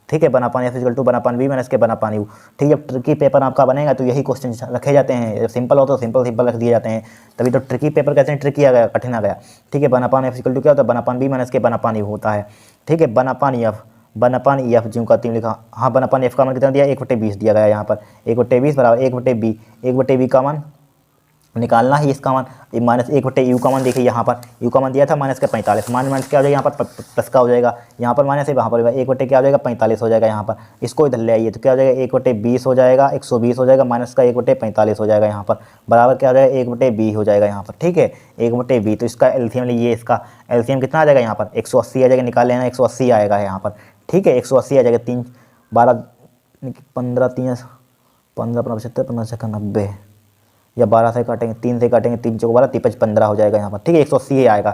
ठीक है। 1/F equal to 1/V minus के 1/U, ठीक है। जब ट्रिकी पेपर आपका बनेगा तो यही क्वेश्चन रखे जाते हैं, जब सिंपल हो तो सिंपल रख दिए जाते हैं, तभी तो ट्रिकी पेपर कहते हैं, ट्रिकी आ गया कठिन आ गया, ठीक है। 1/F इक्वल टू क्या होता है 1/V माइनस के 1/U होता है, ठीक है। 1/F ज्यों का 3 लिखा, हाँ 1/F का मान कितना दिया 1/20 दिया गया यहाँ पर, 1/20 बराबर 1/B का मान निकालना ही, इसका मान माइनस 1/U का मान देखिए यहाँ पर U का मान दिया था माइनस का 45, माइनस क्या हो जाएगा यहाँ पर प्लस का हो जाएगा, यहाँ पर माइनस है वहाँ पर 1/, क्या हो जाएगा 45 हो जाएगा यहाँ पर, इसको इधर ले आइए तो क्या हो जाएगा 1/20 हो जाएगा 120 हो जाएगा, माइनस का 1/45 हो जाएगा यहाँ पर, बराबर क्या हो जाएगा 1/B हो जाएगा यहाँ पर, ठीक है 1/B। तो इसका एलसीएम लीजिए, इसका एलसीएम कितना आ जाएगा यहाँ पर 180 आ जाएगा, निकाल लेना 180 आएगा यहाँ पर, ठीक है 180 आ जाएगा, 3 12 15 3 15 75 15 90 या 12 से काटेंगे 3 से काटेंगे 3 चौक 12 3 15 हो जाएगा यहाँ पर, ठीक है 180 ही आएगा,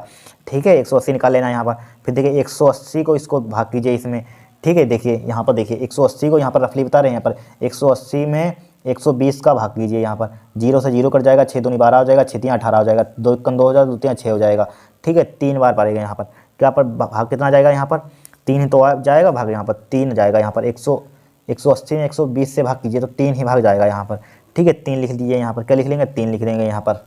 ठीक है 180 निकाल लेना यहाँ पर। फिर देखिए 180 को इसको भाग कीजिए इसमें, ठीक है। देखिए यहाँ पर देखिए 180 को यहाँ पर रफली बता रहे हैं यहाँ पर 180 में 120 का भाग कीजिए यहाँ पर, 0 से 0 कट जाएगा, 6 दूनी 12 हो जाएगा, 6 3 18 हो जाएगा, 2 1 2 हो जाएगा, 2 3 6 हो जाएगा, ठीक है 3 बार पड़ेगा यहाँ पर, क्या पर भाग कितना आ जाएगा यहाँ पर 3 तो आ जाएगा भाग, यहाँ पर 3 जाएगा, यहाँ पर 180 में 120 से भाग कीजिए तो 3 ही भाग जाएगा यहाँ पर। ठीक है, 3 लिख दीजिए यहाँ पर, क्या लिख लेंगे 3 लिख देंगे यहाँ पर।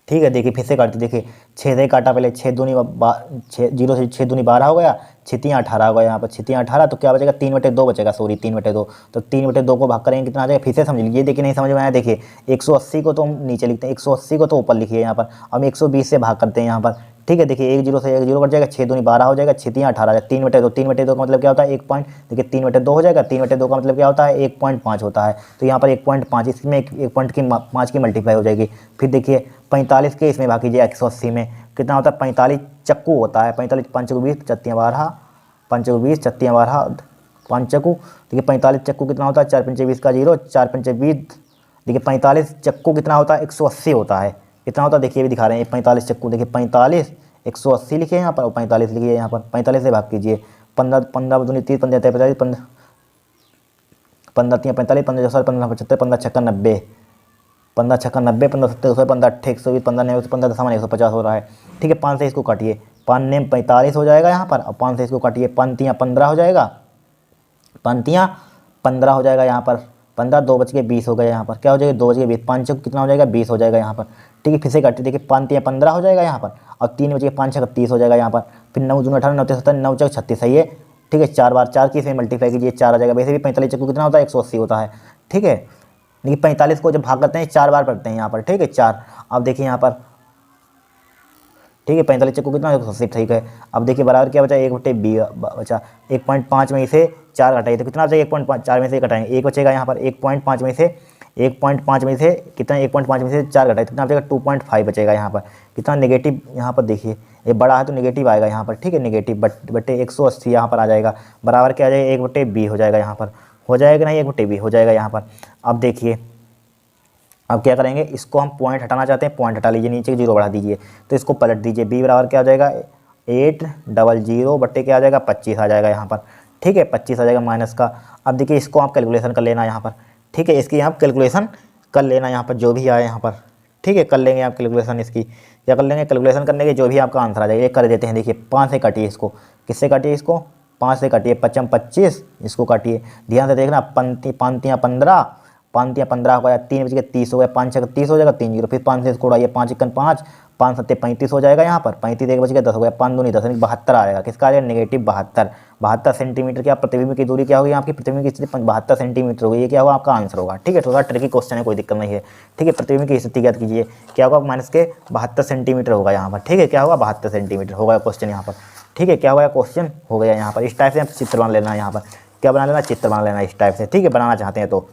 ठीक है, देखिए फिर से काटते, देखिए 6 से काटा पहले, 6 दूनी 0 से 6 दूनी 12 हो गया, 6 तियाँ 18 हो गया यहाँ पर, 6 तियाँ 18 तो क्या बचेगा 3/2 बचेगा, सॉरी 3/2। तो 3/2 को भाग करेंगे कितना आ जाएगा, फिर से समझ लीजिए, देखिए नहीं समझ में आया, देखिए 180 को तो हम नीचे लिखते हैं, 180 को तो ऊपर लिखिए यहाँ पर, हम 120 से भाग करते हैं यहाँ पर। ठीक है, देखिए 1 0 से 1 0 कट जाएगा, 6 दूनी 12 हो जाएगा, 6 तियाँ 18, 3/2, 3/2 का मतलब क्या होता है 1 पॉइंट, देखिए 3/2 हो जाएगा, 3/2 का मतलब क्या होता है 1.5 होता है, तो यहाँ पर 1.5, इसमें 1 पॉइंट की 5 की मल्टीप्लाई हो जाएगी। फिर देखिए 45 के इसमें भाग कीजिए 180 में, कितना होता है 45 चक्कू होता है, 45 5 चक्कू 20, 5 12, 5 चक्कू 20, 4 12, 5 चक्कू, देखिए 45 चक्कू कितना होता है 4 5 20 का 0, 4 5 20, देखिए 45 चक्कू कितना होता है 180 होता है, कितना होता है देखिए भी दिखा रहे हैं 45 चक्कू, देखिए 45 180 लिखिए यहाँ पर, और 45 लिखिए यहाँ पर, 45 से भाग कीजिए, 15 15 दूनी 30, 15 45, 15 3 45, 15 4 15 75, 15 6 90, 15 6 90, 15 7 200, 15 8 120, 15 9 15 10 150 हो रहा है। ठीक है, 5 से इसको काटिए, 5 नेम 45 हो जाएगा यहाँ पर, और 5 से इसको काटिए, 5 तियाँ 15 हो जाएगा, 5 तियाँ 15 हो जाएगा यहाँ पर, 15 2 बच के 20 हो गए यहाँ पर, क्या हो जाएगा 2 बच के 20, 5 चौक कितना हो जाएगा 20 हो जाएगा यहाँ पर। ठीक है, फिर से काटिए, देखिए 5 तियाँ 15 हो जाएगा यहाँ पर, और 3 बच के 5 6 30 हो जाएगा यहाँ पर, फिर 9 दूनी 18, 9 3 17, 9 चौक 36, सही है। ठीक है, 4 बार 4 की इसमें मल्टीप्लाई कीजिए, 4 आ जाएगा, वैसे भी 45 चक्कू कितना होता है 180 होता है। ठीक है, देखिए 45 को जब भाग करते हैं 4 बार पढ़ते हैं यहाँ पर। ठीक है, 4, अब देखिए यहाँ पर, ठीक है 45 चक्कू कितना 180, ठीक है। अब देखिए बराबर क्या बचा 1/b बचा, 1.5 में इसे 4 घटाइए तो कितना बचेगा 1.5, 4 में से घटाएंगे 1 बचेगा यहाँ पर, 1.5 में से 1.5 में से कितना 1.5 में से 4 घटाए तो कितना बचेगा 2.5 बचेगा यहाँ पर। कितना नेगेटिव यहाँ पर देखिए, ये बड़ा है तो नेगेटिव आएगा यहाँ पर। ठीक है, नेगेटिव बटे 180 यहाँ पर आ जाएगा, बराबर क्या आ जाएगा 1/b हो जाएगा यहाँ पर, हो जाएगा नहीं 1/b हो जाएगा यहाँ पर। अब देखिए अब क्या करेंगे, इसको हम पॉइंट हटाना चाहते हैं, पॉइंट हटा लीजिए, नीचे 0 बढ़ा दीजिए, तो इसको पलट दीजिए, b बराबर क्या आ जाएगा 800 बटे क्या आ जाएगा 25 आ जाएगा यहाँ पर। ठीक है, 25 आ जाएगा माइनस का। अब देखिए इसको आप कैलकुलेशन कर लेना यहाँ पर। ठीक है, इसकी आप कैलकुलेशन कर लेना यहाँ पर, जो भी आए यहाँ पर। ठीक है, कर लेंगे आप कैलकुलेशन इसकी, क्या कर लेंगे कैलकुलेशन करने के जो भी आपका आंसर आ जाएगा, ये कर देते हैं। देखिए 5 से काटिए इसको, किससे काटिए इसको 5 से काटिए, 5 25, इसको काटिए ध्यान से देखना, 5 तियाँ 15, 5 तियाँ 15 हो गया, 3 बच के 30 हो गया, 5 6 30 हो जाएगा, 3 0, फिर 5 से इसको उड़ाइए, 5 1 5, 5 7 35 हो जाएगा यहाँ पर, 35 एक बच गया 10 हो गया, 5 दूनी 10 72 आएगा, किसका आ जाएगा नेगेटिव 72। 72 सेंटीमीटर की आप प्रतिबिंब की दूरी क्या होगी आपकी, प्रतिबिंब की स्थिति 72 सेंटीमीटर होगी, ये क्या होगा आपका आंसर होगा। ठीक है, थोड़ा ट्रिकी क्वेश्चन है, कोई दिक्कत नहीं है। ठीक है, प्रतिबिंब की स्थिति ज्ञात कीजिए, क्या होगा माइनस के 72 सेंटीमीटर होगा यहाँ पर। ठीक है, क्या होगा 72 सेंटीमीटर होगा क्वेश्चन यहाँ पर। ठीक है, क्या होगा क्वेश्चन हो गया यहाँ पर। इस टाइप से आप चित्र बना लेना यहाँ पर, क्या बना लेना चित्र बना लेना इस टाइप से। ठीक है, बनाना चाहते हैं तो।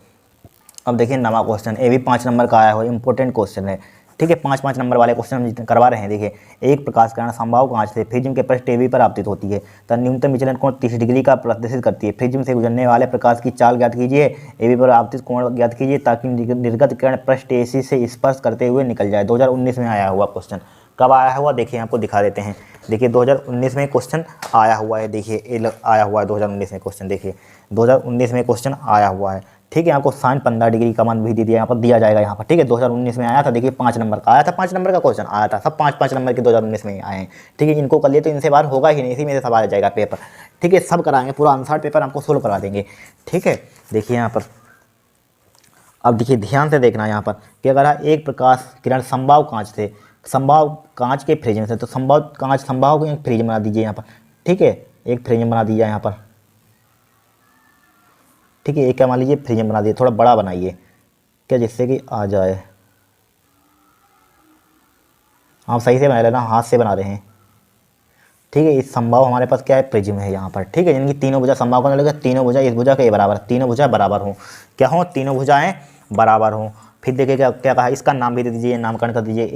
अब देखिए नवा क्वेश्चन, ये भी 5 नंबर का आया हो, इंपॉर्टेंट क्वेश्चन है। ठीक है, 5 नंबर वाले क्वेश्चन हम करवा रहे हैं। देखिए, एक प्रकाश किरण समबाहु कांच से प्रिज्म के पृष्ठ AB पर आपतित होती है तथा न्यूनतम विचलन कोण 30 डिग्री का प्रदर्शित करती है। प्रिज्म से गुजरने वाले प्रकाश की चाल ज्ञात कीजिए, AB पर आपतित कोण ज्ञात कीजिए ताकि निर्गत किरण पृष्ठ AC से स्पर्श करते हुए निकल जाए। 2019 में आया हुआ क्वेश्चन। कब आया हुआ देखिए, आपको दिखा देते हैं। देखिए 2019 में क्वेश्चन आया हुआ है, देखिए आया हुआ है 2019 में क्वेश्चन, देखिए 2019 में क्वेश्चन आया हुआ है। ठीक है, आपको sin 15 डिग्री का मान भी दे दिया यहाँ पर, दिया जाएगा यहाँ पर। ठीक है, 2019 में आया था, देखिए 5 नंबर का आया था, 5 नंबर का क्वेश्चन आया था, सब 5 नंबर के 2019 में आए हैं। ठीक है, इनको कर लिए तो इनसे बार होगा ही नहीं, इसी में से सवाल आ जाएगा पेपर। ठीक है, सब कराएंगे, पूरा आंसर पेपर आपको सोल्व करा देंगे। ठीक है, देखिए यहाँ पर, अब देखिए ध्यान से देखना यहाँ पर कि अगर एक प्रकाश किरण समबाहु कांच से, समबाहु कांच के प्रिज्म से, तो समबाहु कांच समबाहु को एक प्रिज्म बना दीजिए यहाँ पर। ठीक है, एक प्रिज्म बना दीजिए यहाँ पर। ठीक है, एक क्या मान लीजिए प्रिज्म बना दिए, थोड़ा बड़ा बनाइए क्या, जिससे कि आ जाए। आप सही से बना लेना, हाथ से बना रहे हैं। ठीक है, इस समबाहु हमारे पास क्या है प्रिज्म है यहाँ पर। ठीक है, यानी कि तीनों भुजा समबाहु का लगेगा, तीनों भुजा इस भुजा के बराबर, तीनों भुजा बराबर हों, क्या हो तीनों भुजाएं बराबर हों। फिर देखिए क्या क्या कहा, इसका नाम भी दे दीजिए, नामकरण कर दीजिए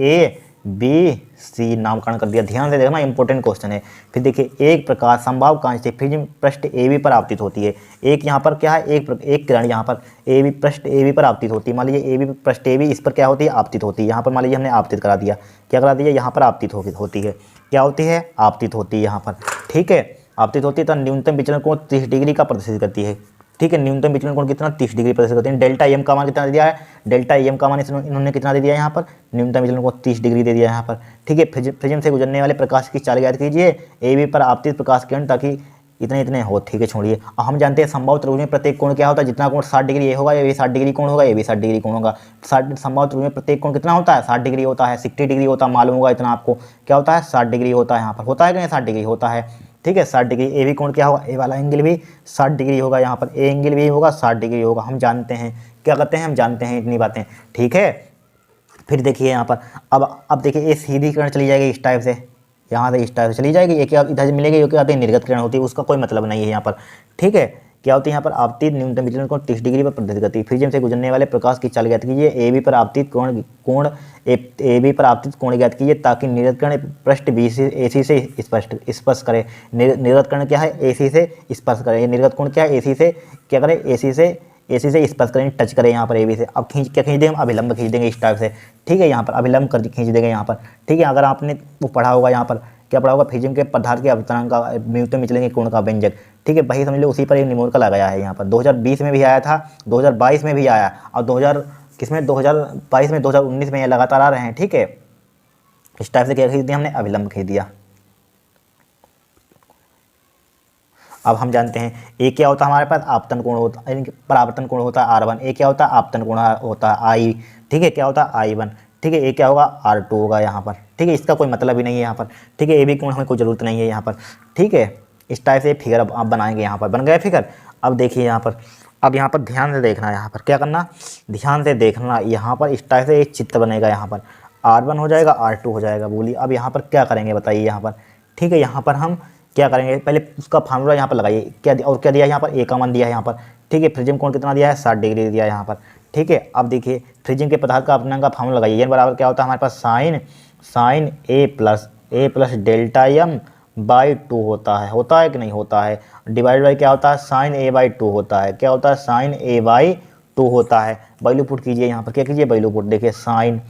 ABC नामकरण कर दिया। ध्यान से देखना, इंपॉर्टेंट क्वेश्चन है। फिर देखिए, एक प्रकाश समबाहु कांच से प्रिज्म पृष्ठ AB पर आपतित होती है। एक यहाँ पर क्या है, एक किरण यहाँ पर AB पृष्ठ AB पर आपतित होती है। मान लीजिए AB पृष्ठ AB इस पर क्या होती है आपतित होती है। यहाँ पर मान लीजिए हमने आपतित करा दिया, क्या करा दिया, यहाँ पर आपतित होती है, क्या होती है आपतित होती है यहाँ पर। ठीक है, आपतित होती है तो न्यूनतम विचलन कोण 30 डिग्री का प्रदर्शित करती है। ठीक है, न्यूनतम विचलन कोण कितना 30 डिग्री प्रदर्शित करते हैं। डेल्टा एम का मान कितना दे दिया है, डेल्टा एम का मान इन्होंने कितना दे दिया है यहाँ पर, न्यूनतम विचलन कोण 30 डिग्री दे दिया है यहाँ पर। ठीक है, प्रिज्म से गुजरने वाले प्रकाश की चाल ज्ञात कीजिए, AB पर आपतित प्रकाश किरण ताकि इतने इतने हो, ठीक है छोड़िए। अब हम जानते हैं संभव त्रिभुज में प्रत्येक कोण क्या होता है, जितना कोण 60 डिग्री ये होगा, ये भी 60 डिग्री कोण होगा, ये भी 60 डिग्री कोण होगा। 60 संभव त्रिभुज में प्रत्येक कोण कितना होता है, 60 डिग्री होता है, 60 डिग्री होता है, मालूम होगा इतना आपको, क्या होता है 60 डिग्री होता है, यहाँ पर होता है कि नहीं 60 डिग्री होता है, ठीक है 60 डिग्री। ए भी कोण क्या होगा, ए वाला एंगल भी 60 डिग्री होगा, यहाँ पर ए एंगल भी होगा 60 डिग्री होगा, हम जानते हैं, क्या कहते हैं हम जानते हैं इतनी बातें, ठीक है। फिर देखिए यहाँ पर अब देखिए ये सीधी किरण चली जाएगी इस टाइप से, यहाँ से इस टाइप से चली जाएगी, ये क्या इधर से मिलेगी, ये क्या आती है निर्गत किरण होती है, उसका कोई मतलब नहीं है यहाँ पर, ठीक है। क्या होती है यहाँ पर आपतित न्यूनतम विचलन कोण 30 डिग्री पर प्रदर्शित करती है। प्रिज्म से गुजरने वाले प्रकाश की चाल ज्ञात कीजिए। ए बी पर आपतित कोण ए बी पर आपतित कोण ज्ञात कीजिए ताकि निर्गत किरण पृष्ठ बी से ए सी से स्पर्श करे। निर्गत किरण क्या है, ए सी से स्पर्श करे। निर्गत कोण क्या है, ए सी से क्या करे, ए सी से स्पर्श करें, टच करें यहाँ पर ए बी से। अब खींच देंगे हम, अभिलंब खींच देंगे इस टाइप से, ठीक है। यहाँ पर अभिलंब कर खींच देंगे यहाँ पर, ठीक है। अगर आपने वो पढ़ा होगा यहाँ पर, क्या पढ़ा होगा, प्रिज्म के पदार्थ के अपवर्तनांक का न्यूनतम विचलन के कोण का व्यंजक, ठीक है, वही समझ लो, उसी पर एक न्यूमेरिकल लगाया है यहाँ पर। 2020 में भी आया था, 2022 में भी आया, और 2022 में 2019 में ये लगातार आ रहे हैं, ठीक है। इस टाइप से क्या खींच दिया हमने, अभिलंब खींच दिया। अब हम जानते हैं ए क्या होता है हमारे पास, आपतन कोण होता है, यानी कि परावर्तन कोण होता है R1। ए क्या होता है, आपतन कोण होता है I, ठीक है, क्या होता है I1, ठीक है। ए क्या होगा, R2 होगा यहाँ पर, ठीक है। इसका कोई मतलब ही नहीं है यहाँ पर, ठीक है। ए भी कोण हमें कोई ज़रूरत नहीं है यहाँ पर, ठीक है। इस टाइप से फिगर अब आप बनाएंगे, यहाँ पर बन गए फिगर। अब देखिए यहाँ पर, अब यहाँ पर ध्यान से देखना, यहाँ पर क्या करना, ध्यान से देखना, यहाँ पर इस टाइप से एक चित्र बनेगा, यहाँ पर R1 हो जाएगा, R2 हो जाएगा। बोलिए अब यहाँ पर क्या करेंगे बताइए यहाँ पर, ठीक है। यहाँ पर हम क्या करेंगे, पहले उसका फार्मूला यहाँ पर लगाइए, क्या और क्या दिया यहाँ पर, ए का मान दिया है यहाँ पर, ठीक है। प्रिज्म कोण कितना दिया है, 60 डिग्री दिया है यहाँ पर, ठीक है। अब देखिए प्रिज्म के पदार्थ का अपवर्तनांक का फार्मूला लगाइए, ये बराबर क्या होता है हमारे पास, sine A plus delta M by 2 होता है कि नहीं होता है, डिवाइड बाई क्या होता है, साइन ए बाई 2 होता है, क्या होता है, साइन ए बाई 2 होता है। वैल्यू पुट कीजिए यहाँ पर, क्या कीजिए, वैल्यू पुट, देखिए साइन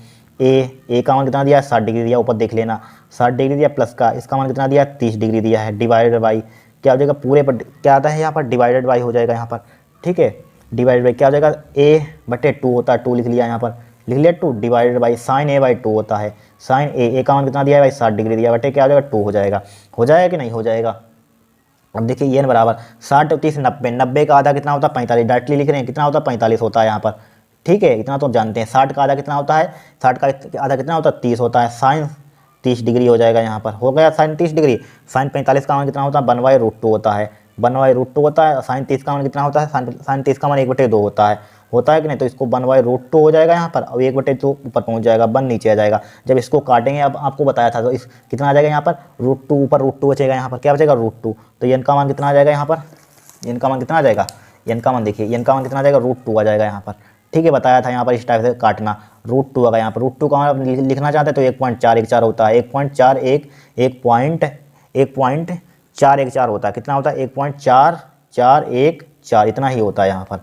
ए का मान कितना दिया है, 60 डिग्री दिया, ऊपर देख लेना 60 डिग्री दिया, प्लस का इसका मान कितना दिया है, 30 डिग्री दिया है, डिवाइडेड बाई क्या हो जाएगा, पूरे पर क्या आता है यहाँ पर, डिवाइडेड बाई हो जाएगा यहाँ पर, ठीक है। डिवाइडेड बाई क्या हो जाएगा, A/2 होता है, 2 लिख लिया यहाँ पर, लिख लिया 2, डिवाइडेड बाई साइन A/2 होता है, साइन ए का मान कितना दिया है भाई, 60 डिग्री दिया, बटे क्या हो जाएगा, 2 हो जाएगा कि नहीं हो जाएगा। अब देखिए ये बराबर 60 और 30 90, 90 का आधा कितना होता है, 45, डायरेक्टली लिख रहे हैं, कितना होता है, 45 होता है यहाँ पर, ठीक है। इतना तो जानते हैं। 60 का आधा कितना होता है, 60 का आधा कितना होता है, 30 होता है, साइन 30 डिग्री हो जाएगा यहाँ पर, हो गया साइन 30 डिग्री। साइन 45 का मान कितना होता है, 1/√2 होता है, 1/√2 होता है। साइन 30 का मान कितना होता है, साइन 30 का मान 1/2 होता है कि नहीं, तो इसको 1/√2 हो जाएगा यहाँ पर, अब 1/2 ऊपर पहुँच जाएगा, 1 नीचे आ जाएगा। जब इसको काटेंगे, अब आपको बताया था, तो इस कितना आ जाएगा यहाँ पर, √2 ऊपर √2 बचेगा यहाँ पर, क्या बचेगा, √2। तो एन का मान कितना आ जाएगा यहाँ पर, एन का मान कितना आ जाएगा, एन का मान देखिए, एन का मान कितना आ जाएगा, √2 आ जाएगा यहाँ पर, ठीक है। बताया था यहाँ पर इस टाइप से काटना, √2 आएगा यहाँ पर। √2 का मान लिखना चाहते हैं तो 1.414 होता है, 1.414 होता है, कितना होता है, 1.4414, इतना ही होता है यहाँ पर,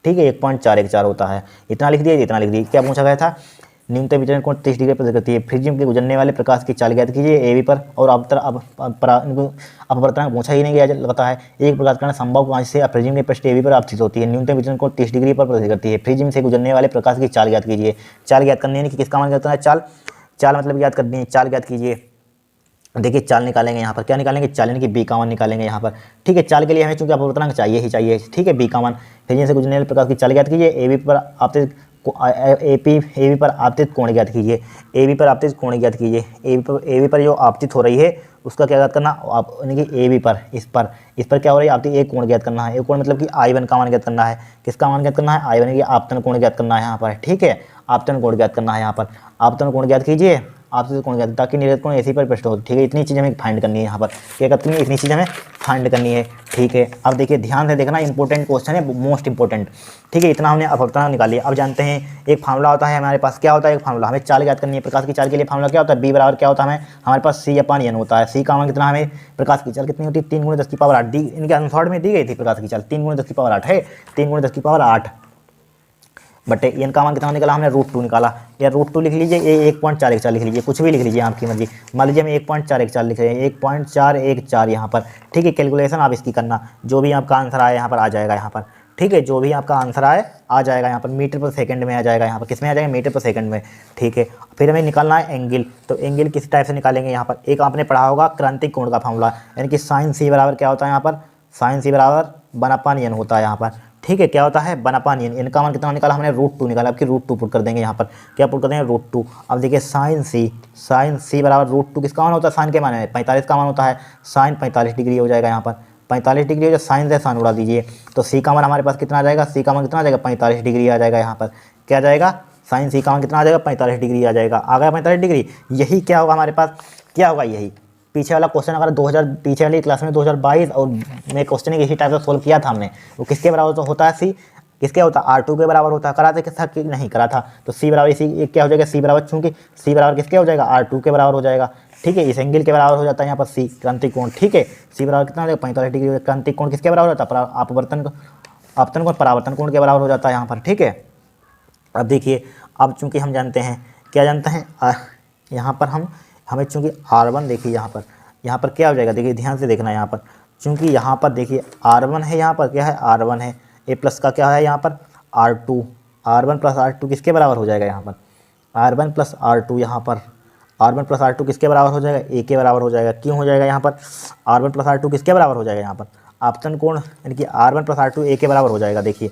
ठीक है। 1.414 होता है, इतना लिख दिया, इतना लिख दिया। क्या पूछा गया था, न्यूनतम विचलन कोण 30 डिग्री पर करती है। प्रिज्म के गुजरने वाले प्रकाश की चाल ज्ञात कीजिए। ए बी पर और अपवर्तनांक पूछा ही नहीं गया लगता है। एक प्रकाश किरण संभव कांच से प्रिज्म के पृष्ठ ए बी पर आपतित होती है। न्यूनतम विचलन कोण 30 डिग्री पर प्रदर्शित करती है। प्रिज्म से गुजरने वाले प्रकाश की चाल ज्ञात कीजिए। चाल ज्ञात करनी है कि किसका मान ज्ञात करना है, चाल मतलब ज्ञात करनी है, चाल ज्ञात कीजिए। देखिए चाल निकालेंगे यहाँ पर, क्या निकालेंगे, चाल यानी कि बी का मान निकालेंगे यहाँ पर, ठीक है। चाल के लिए हमें चूंकि अपवर्तनांक चाहिए ही चाहिए, ठीक है। बी का मान, प्रिज्म से गुजरने वाले प्रकाश की चाल ज्ञात कीजिए। ए बी पर आपतित कोण ज्ञात कीजिए। ए बी पर आपतित कोण ज्ञात कीजिए। ए बी पर जो आपतित हो रही है उसका क्या ज्ञात करना, आप यानी कि ए बी पर इस पर क्या हो रही है, आपतित एक कोण ज्ञात करना है। एक कोण मतलब कि I1 का मान ज्ञात करना है। किसका मान ज्ञात करना है, I1 की आपतन कोण ज्ञात करना है यहाँ पर, ठीक है। आपतन कोण ज्ञात करना है यहाँ पर, आपतन कोण ज्ञात कीजिए, आपतित कोण ज्ञात, ताकि निर्गत कोण AC पर प्रश्न हो, ठीक है। इतनी चीज़ हमें फाइंड करनी है यहाँ पर, क्या करती है, इतनी चीज़ हमें फाइंड करनी है, ठीक है। अब देखिए ध्यान से देखना, इंपॉर्टेंट क्वेश्चन है, मोस्ट इंपॉर्टेंट, ठीक है। इतना हमने अपवर्तनांक निकाली। अब जानते हैं एक फार्मूला होता है हमारे पास, क्या होता है एक फार्मूला, हमें चाल ज्ञात करनी है। प्रकाश की चाल के लिए फार्मूला क्या होता है, बी बराबर क्या होता है, हमारे पास C/N होता है। C का मान कितना, हमें प्रकाश की चाल कितनी होती है, 3 × 10⁸ दी, इनके आंसर में दी गई थी प्रकाश की चाल 3 × 10⁸ है, 3 × 10⁸ बटे एन का मान कितना निकाला हमने, √2 निकाला, या √2 लिख लीजिए, ये 1.414 लिख लीजिए, कुछ भी लिख लीजिए आपकी मर्जी। मान लीजिए हम 1.414 लिख रहे हैं, 1.414 यहाँ पर, ठीक है। कैलकुलेशन आप इसकी करना, जो भी आपका आंसर आए यहाँ पर आ जाएगा यहाँ पर, ठीक है। जो भी आपका आंसर आए आ जाएगा यहाँ पर, मीटर पर सेकंड में आ जाएगा यहाँ पर, किस में आ जाएगा, मीटर पर सेकंड में, ठीक है। फिर हमें निकालना है एंगल, तो एंगल किस टाइप से निकालेंगे यहाँ पर, एक आपने पढ़ा होगा क्रांतिक कोण का फार्मूला, यानी कि साइन C बराबर क्या होता है यहाँ पर, साइन सी बराबर 1/n होता है यहाँ पर। ठीक है, क्या होता है 1/n। n का मान कितना निकाला हमने, √2 निकाला। अब की √2 पुट कर देंगे यहाँ पर, क्या पुट कर देंगे √2। अब देखिए साइन सी बराबर √2 किसका मान होता है, साइन के मान में 45 का मान होता है। साइन 45 डिग्री हो जाएगा यहाँ पर, 45 डिग्री हो जाए, साइन से साइन उड़ा दीजिए तो सी का मान हमारे पास कितना आ जाएगा, सी का मान कितना आ जाएगा 45 डिग्री आ जाएगा यहाँ पर। क्या आ जाएगा, साइन सी का मान कितना आ जाएगा 45 डिग्री आ जाएगा। आ गया 45 डिग्री। यही क्या होगा हमारे पास, क्या होगा यही पीछे वाला क्वेश्चन, अगर 2000 पीछे वाली क्लास में 2022 और मैं क्वेश्चन इसी टाइप से सोल्व किया था हमने, वो किसके बराबर तो होता है सी, किसके होता है R2 के बराबर होता है। करा था किसका कि नहीं करा था, तो सी बराबर इसी क्या हो जाएगा, सी बराबर, चूंकि सी बराबर किसके हो जाएगा R2 के बराबर हो जाएगा। ठीक है, इस एंगल के बराबर हो जाता है यहाँ पर सी, क्रांतिक कोण। ठीक है, सी बराबर कितना हो जाएगा 45 डिग्री। क्रांतिक कोण किसके बराबर होता है, अपवर्तन कोण परावर्तन कोण के बराबर हो जाता है यहाँ पर। ठीक है, अब देखिए, अब चूंकि हम जानते हैं, क्या जानते हैं, यहाँ पर हमें चूंकि R1 देखिए यहाँ पर क्या हो जाएगा, देखिए ध्यान से देखना यहाँ पर, चूंकि यहाँ पर देखिए R1 है, यहाँ पर क्या है R1 है, ए प्लस का क्या है यहाँ पर R2, R1 प्लस R2 किसके बराबर हो जाएगा यहाँ पर, R1 प्लस R2 यहाँ पर, R1 प्लस R2 किसके बराबर हो जाएगा, ए के बराबर हो जाएगा। क्यों हो जाएगा यहाँ पर R1 प्लस R2 किसके बराबर हो जाएगा यहाँ पर, आपतन कोण, यानी कि R1 प्लस R2 ए के बराबर हो जाएगा। देखिए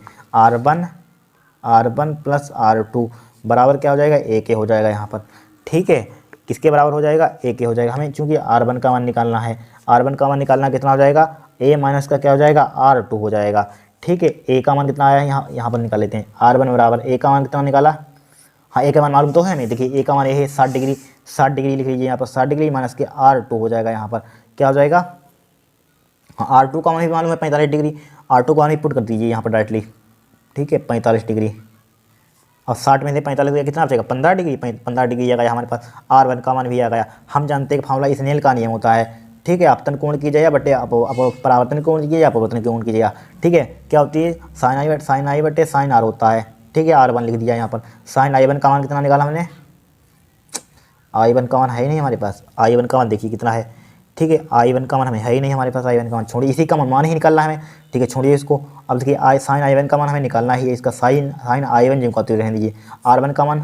R1 प्लस R2 बराबर क्या हो जाएगा, ए के हो जाएगा यहाँ पर। ठीक है, किसके बराबर हो जाएगा, ए के हो जाएगा। हमें चूंकि R1 का मान निकालना है, R1 का मान निकालना कितना हो जाएगा, ए माइनस का क्या हो जाएगा R2 हो जाएगा। ठीक है, ए का मान कितना आया यहाँ पर निकाल लेते हैं, R1 बराबर ए का मान कितना निकाला, हाँ ए का मान मालूम तो है नहीं। देखिए ए का मान ए है 60 डिग्री, 60 डिग्री लिख लीजिए यहाँ पर, 60 डिग्री माइनस के R2 हो जाएगा यहाँ पर, क्या हो जाएगा, हाँ R2 का मान भी मालूम है 45 डिग्री, R2 का मान भी पुट कर दीजिए यहाँ पर डायरेक्टली। ठीक है, 45 डिग्री, और 60 में से 45 गया कितना बचेगा 15 डिग्री, 15 डिग्री आ गया हमारे पास। R1 का मान भी आ गया। हम जानते हैं कि फार्मूला स्नेल का नियम होता है। ठीक है, आपतन कोण कीजिए या बटे परावर्तन कोण कीजिए या अपवर्तन कोण कीजिएगा। ठीक है, क्या होती है साइन आई बटे साइन आर होता है। ठीक है, R1 लिख दिया यहाँ पर। साइन I1 का मान कितना निकाला हमने, I1 का मान है ही नहीं हमारे पास, I1 का मान देखिए कितना है। ठीक है, I1 का मान हमें है ही नहीं हमारे पास, I1 का मान छोड़िए, इसी का मान ही निकालना है हमें। ठीक है, छोड़िए इसको। अब देखिए साइन I1 का मान हमें निकालना ही है, इसका साइन I1 जिनको आते हुए रहने दीजिए। R1 का मान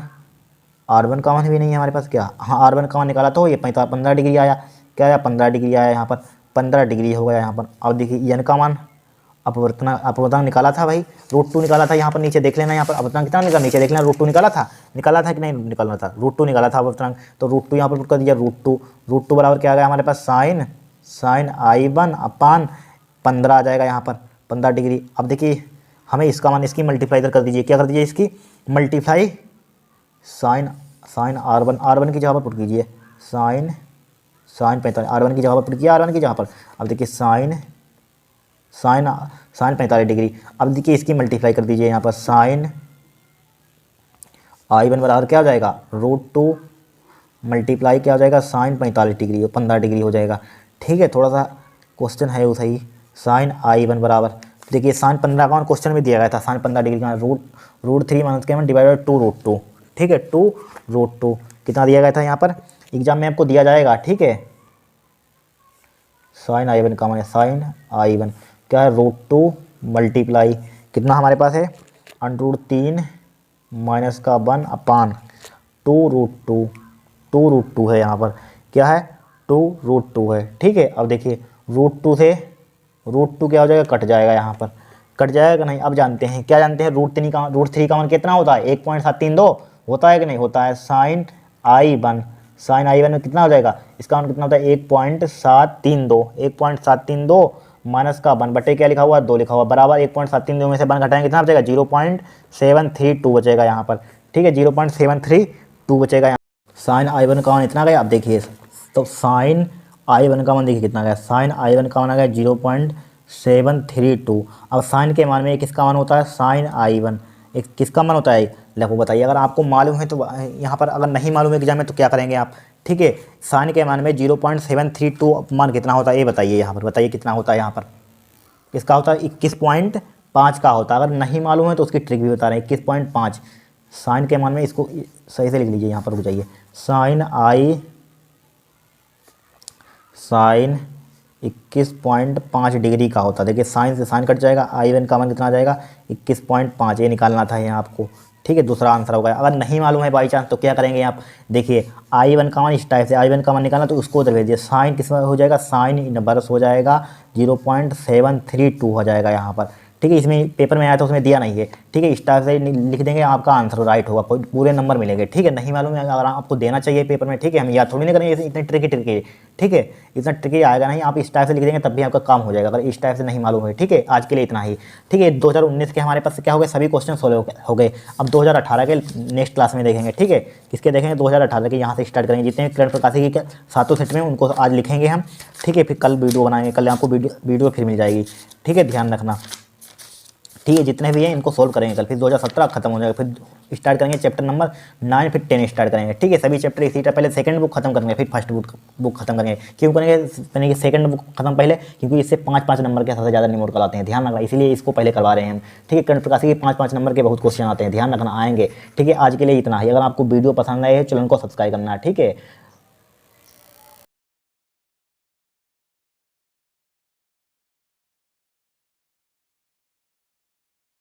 भी नहीं है हमारे पास, क्या, हाँ R1 का मान निकाला तो ये 15 डिग्री आया, क्या आया 15 डिग्री आया यहाँ पर, 15 डिग्री हो गया यहाँ पर। अब देखिए n का मान अपवर्तन निकाला था भाई, √2 निकाला था यहाँ पर, नीचे देख लेना यहाँ पर अपवर्तन कितना निकाला, नीचे देख लेना √2 निकाला था कि नहीं निकालना था, √2 निकाला था अपवर्तन, तो √2 यहाँ पर पुट कर दिया। √2 बराबर क्या आ गया हमारे पास, साइन I1 अपान 15 आ जाएगा यहाँ पर, 15 डिग्री। अब देखिए हमें इसका मान इसकी मल्टीप्लाई इधर कर दीजिए, क्या कर दीजिए इसकी मल्टीप्लाई, साइन R1 की जगह पर पुट कीजिए, साइन 45, R1 की जगह पर पुट किया, R1 की जगह पर। अब देखिए साइन 45 डिग्री। अब देखिए इसकी मल्टीप्लाई कर दीजिए यहाँ पर, साइन I1 बराबर क्या हो जाएगा, √2 मल्टीप्लाई क्या हो जाएगा, साइन 45 डिग्री, 15 डिग्री हो जाएगा। ठीक है, थोड़ा सा क्वेश्चन है वो सही। साइन I1 बराबर, देखिए साइन 15 का क्वेश्चन में दिया गया था, साइन 15 डिग्री का √3 माइनस के डिवाइडेड 2√2। ठीक है, 2√2 कितना दिया गया था यहाँ पर, एग्जाम में आपको दिया जाएगा। ठीक है, साइन I1 का मान, साइन I1 क्या है, √2 मल्टीप्लाई कितना हमारे पास है, √3 माइनस का 1 अपान 2√2 है यहाँ पर, क्या है 2√2 है। ठीक है, अब देखिए √2 से √2 क्या हो जाएगा, कट जाएगा यहाँ पर, कट जाएगा नहीं। अब जानते हैं, क्या जानते हैं, √3 का मान कितना होता है, 1.732 होता है कि नहीं होता है। साइन I1 में कितना हो जाएगा, इसका मान कितना होता है 1.732 माइनस का 1 बटे क्या लिखा हुआ 2 लिखा हुआ, बराबर 1.732 में से 1 घटाएंगे कितना बचेगा, 0.732 बचेगा यहाँ पर। ठीक है, 0.732 बचेगा यहाँ। साइन I1 का मान इतना गया। अब देखिए तो साइन I1 का मान देखिए कितना गया, साइन I1 का मान आ गया 0.732। अब साइन के मान में किसका मान होता है, साइन I1 एक किसका मान होता है, देखो बताइए। अगर आपको मालूम है तो यहाँ पर, अगर नहीं मालूम है एग्जाम में तो क्या करेंगे आप। ठीक है, साइन के मान में 0.732 मान कितना होता है ये बताइए, यहाँ पर बताइए कितना होता है। यहाँ पर इसका होता है 21.5 का होता है। अगर नहीं मालूम है तो उसकी ट्रिक भी बता रहे हैं, 21.5 साइन के मान में, इसको सही से लिख लीजिए यहाँ पर, रुक जाइए। साइन 21.5 डिग्री का होता है। देखिए साइन से साइन कट जाएगा, I1 का मान कितना आ जाएगा 21.5, ये निकालना था यहाँ आपको। ठीक है, दूसरा आंसर होगा। अगर नहीं मालूम है बाई चांस तो क्या करेंगे आप, देखिए I1 का मान इस टाइप से, I1 का मान निकालना तो उसको उधर भेजिए, साइन किस में हो जाएगा, साइन इनवर्स हो जाएगा 0.732 हो जाएगा यहाँ पर, ठीक है। इसमें पेपर में आया तो उसमें दिया नहीं है, ठीक है। इस टाइप से लिख देंगे, आपका आंसर राइट होगा, पूरे नंबर मिलेंगे, ठीक है। नहीं मालूम है अगर आपको देना चाहिए पेपर में, ठीक है, हम याद थोड़ी नहीं करेंगे इतने ट्रिकी, ठीक है, इतना ट्रिकी आएगा नहीं, आप इस टाइप से लिख देंगे तब भी आपका काम हो जाएगा, अगर इस टाइप से नहीं मालूम है, ठीक है। आज के लिए इतना ही, ठीक है। 2019 के हमारे पास क्या हो गए, सभी क्वेश्चन सोल्व हो गए। अब 2018 के नेक्स्ट क्लास में देखेंगे, ठीक है। किसके देखेंगे, 2018 के यहाँ से स्टार्ट करेंगे, जितने किरण प्रकाशी के सातों सेट में उनको आज लिखेंगे हम, ठीक है। फिर कल वीडियो बनाएंगे, कल आपको वीडियो फिर मिल जाएगी, ठीक है, ध्यान रखना, ठीक है। जितने भी हैं इनको सोल्व करेंगे कल, फिर 2017 खत्म हो जाएगा, फिर स्टार्ट करेंगे चैप्टर नंबर 9, फिर 10 स्टार्ट करेंगे, ठीक है। सभी चैप्टर इसी तरह, पहले सेकंड बुक खत्म करेंगे, फिर फर्स्ट बुक खत्म करेंगे। क्यों करेंगे सेकंड बुक खत्म पहले, क्योंकि इससे 5-5 नंबर के सबसे ज़्यादा न्यूमेरिकल आते हैं, ध्यान रखना, इसीलिए इसको पहले करवा रहे हैं हम, ठीक है। किरण प्रकाशी के 5-5 नंबर के बहुत क्वेश्चन आते हैं, ध्यान रखना, आएंगे, ठीक है। आज के लिए इतना ही। अगर आपको वीडियो पसंद आए चैनल को सब्सक्राइब करना है, ठीक है।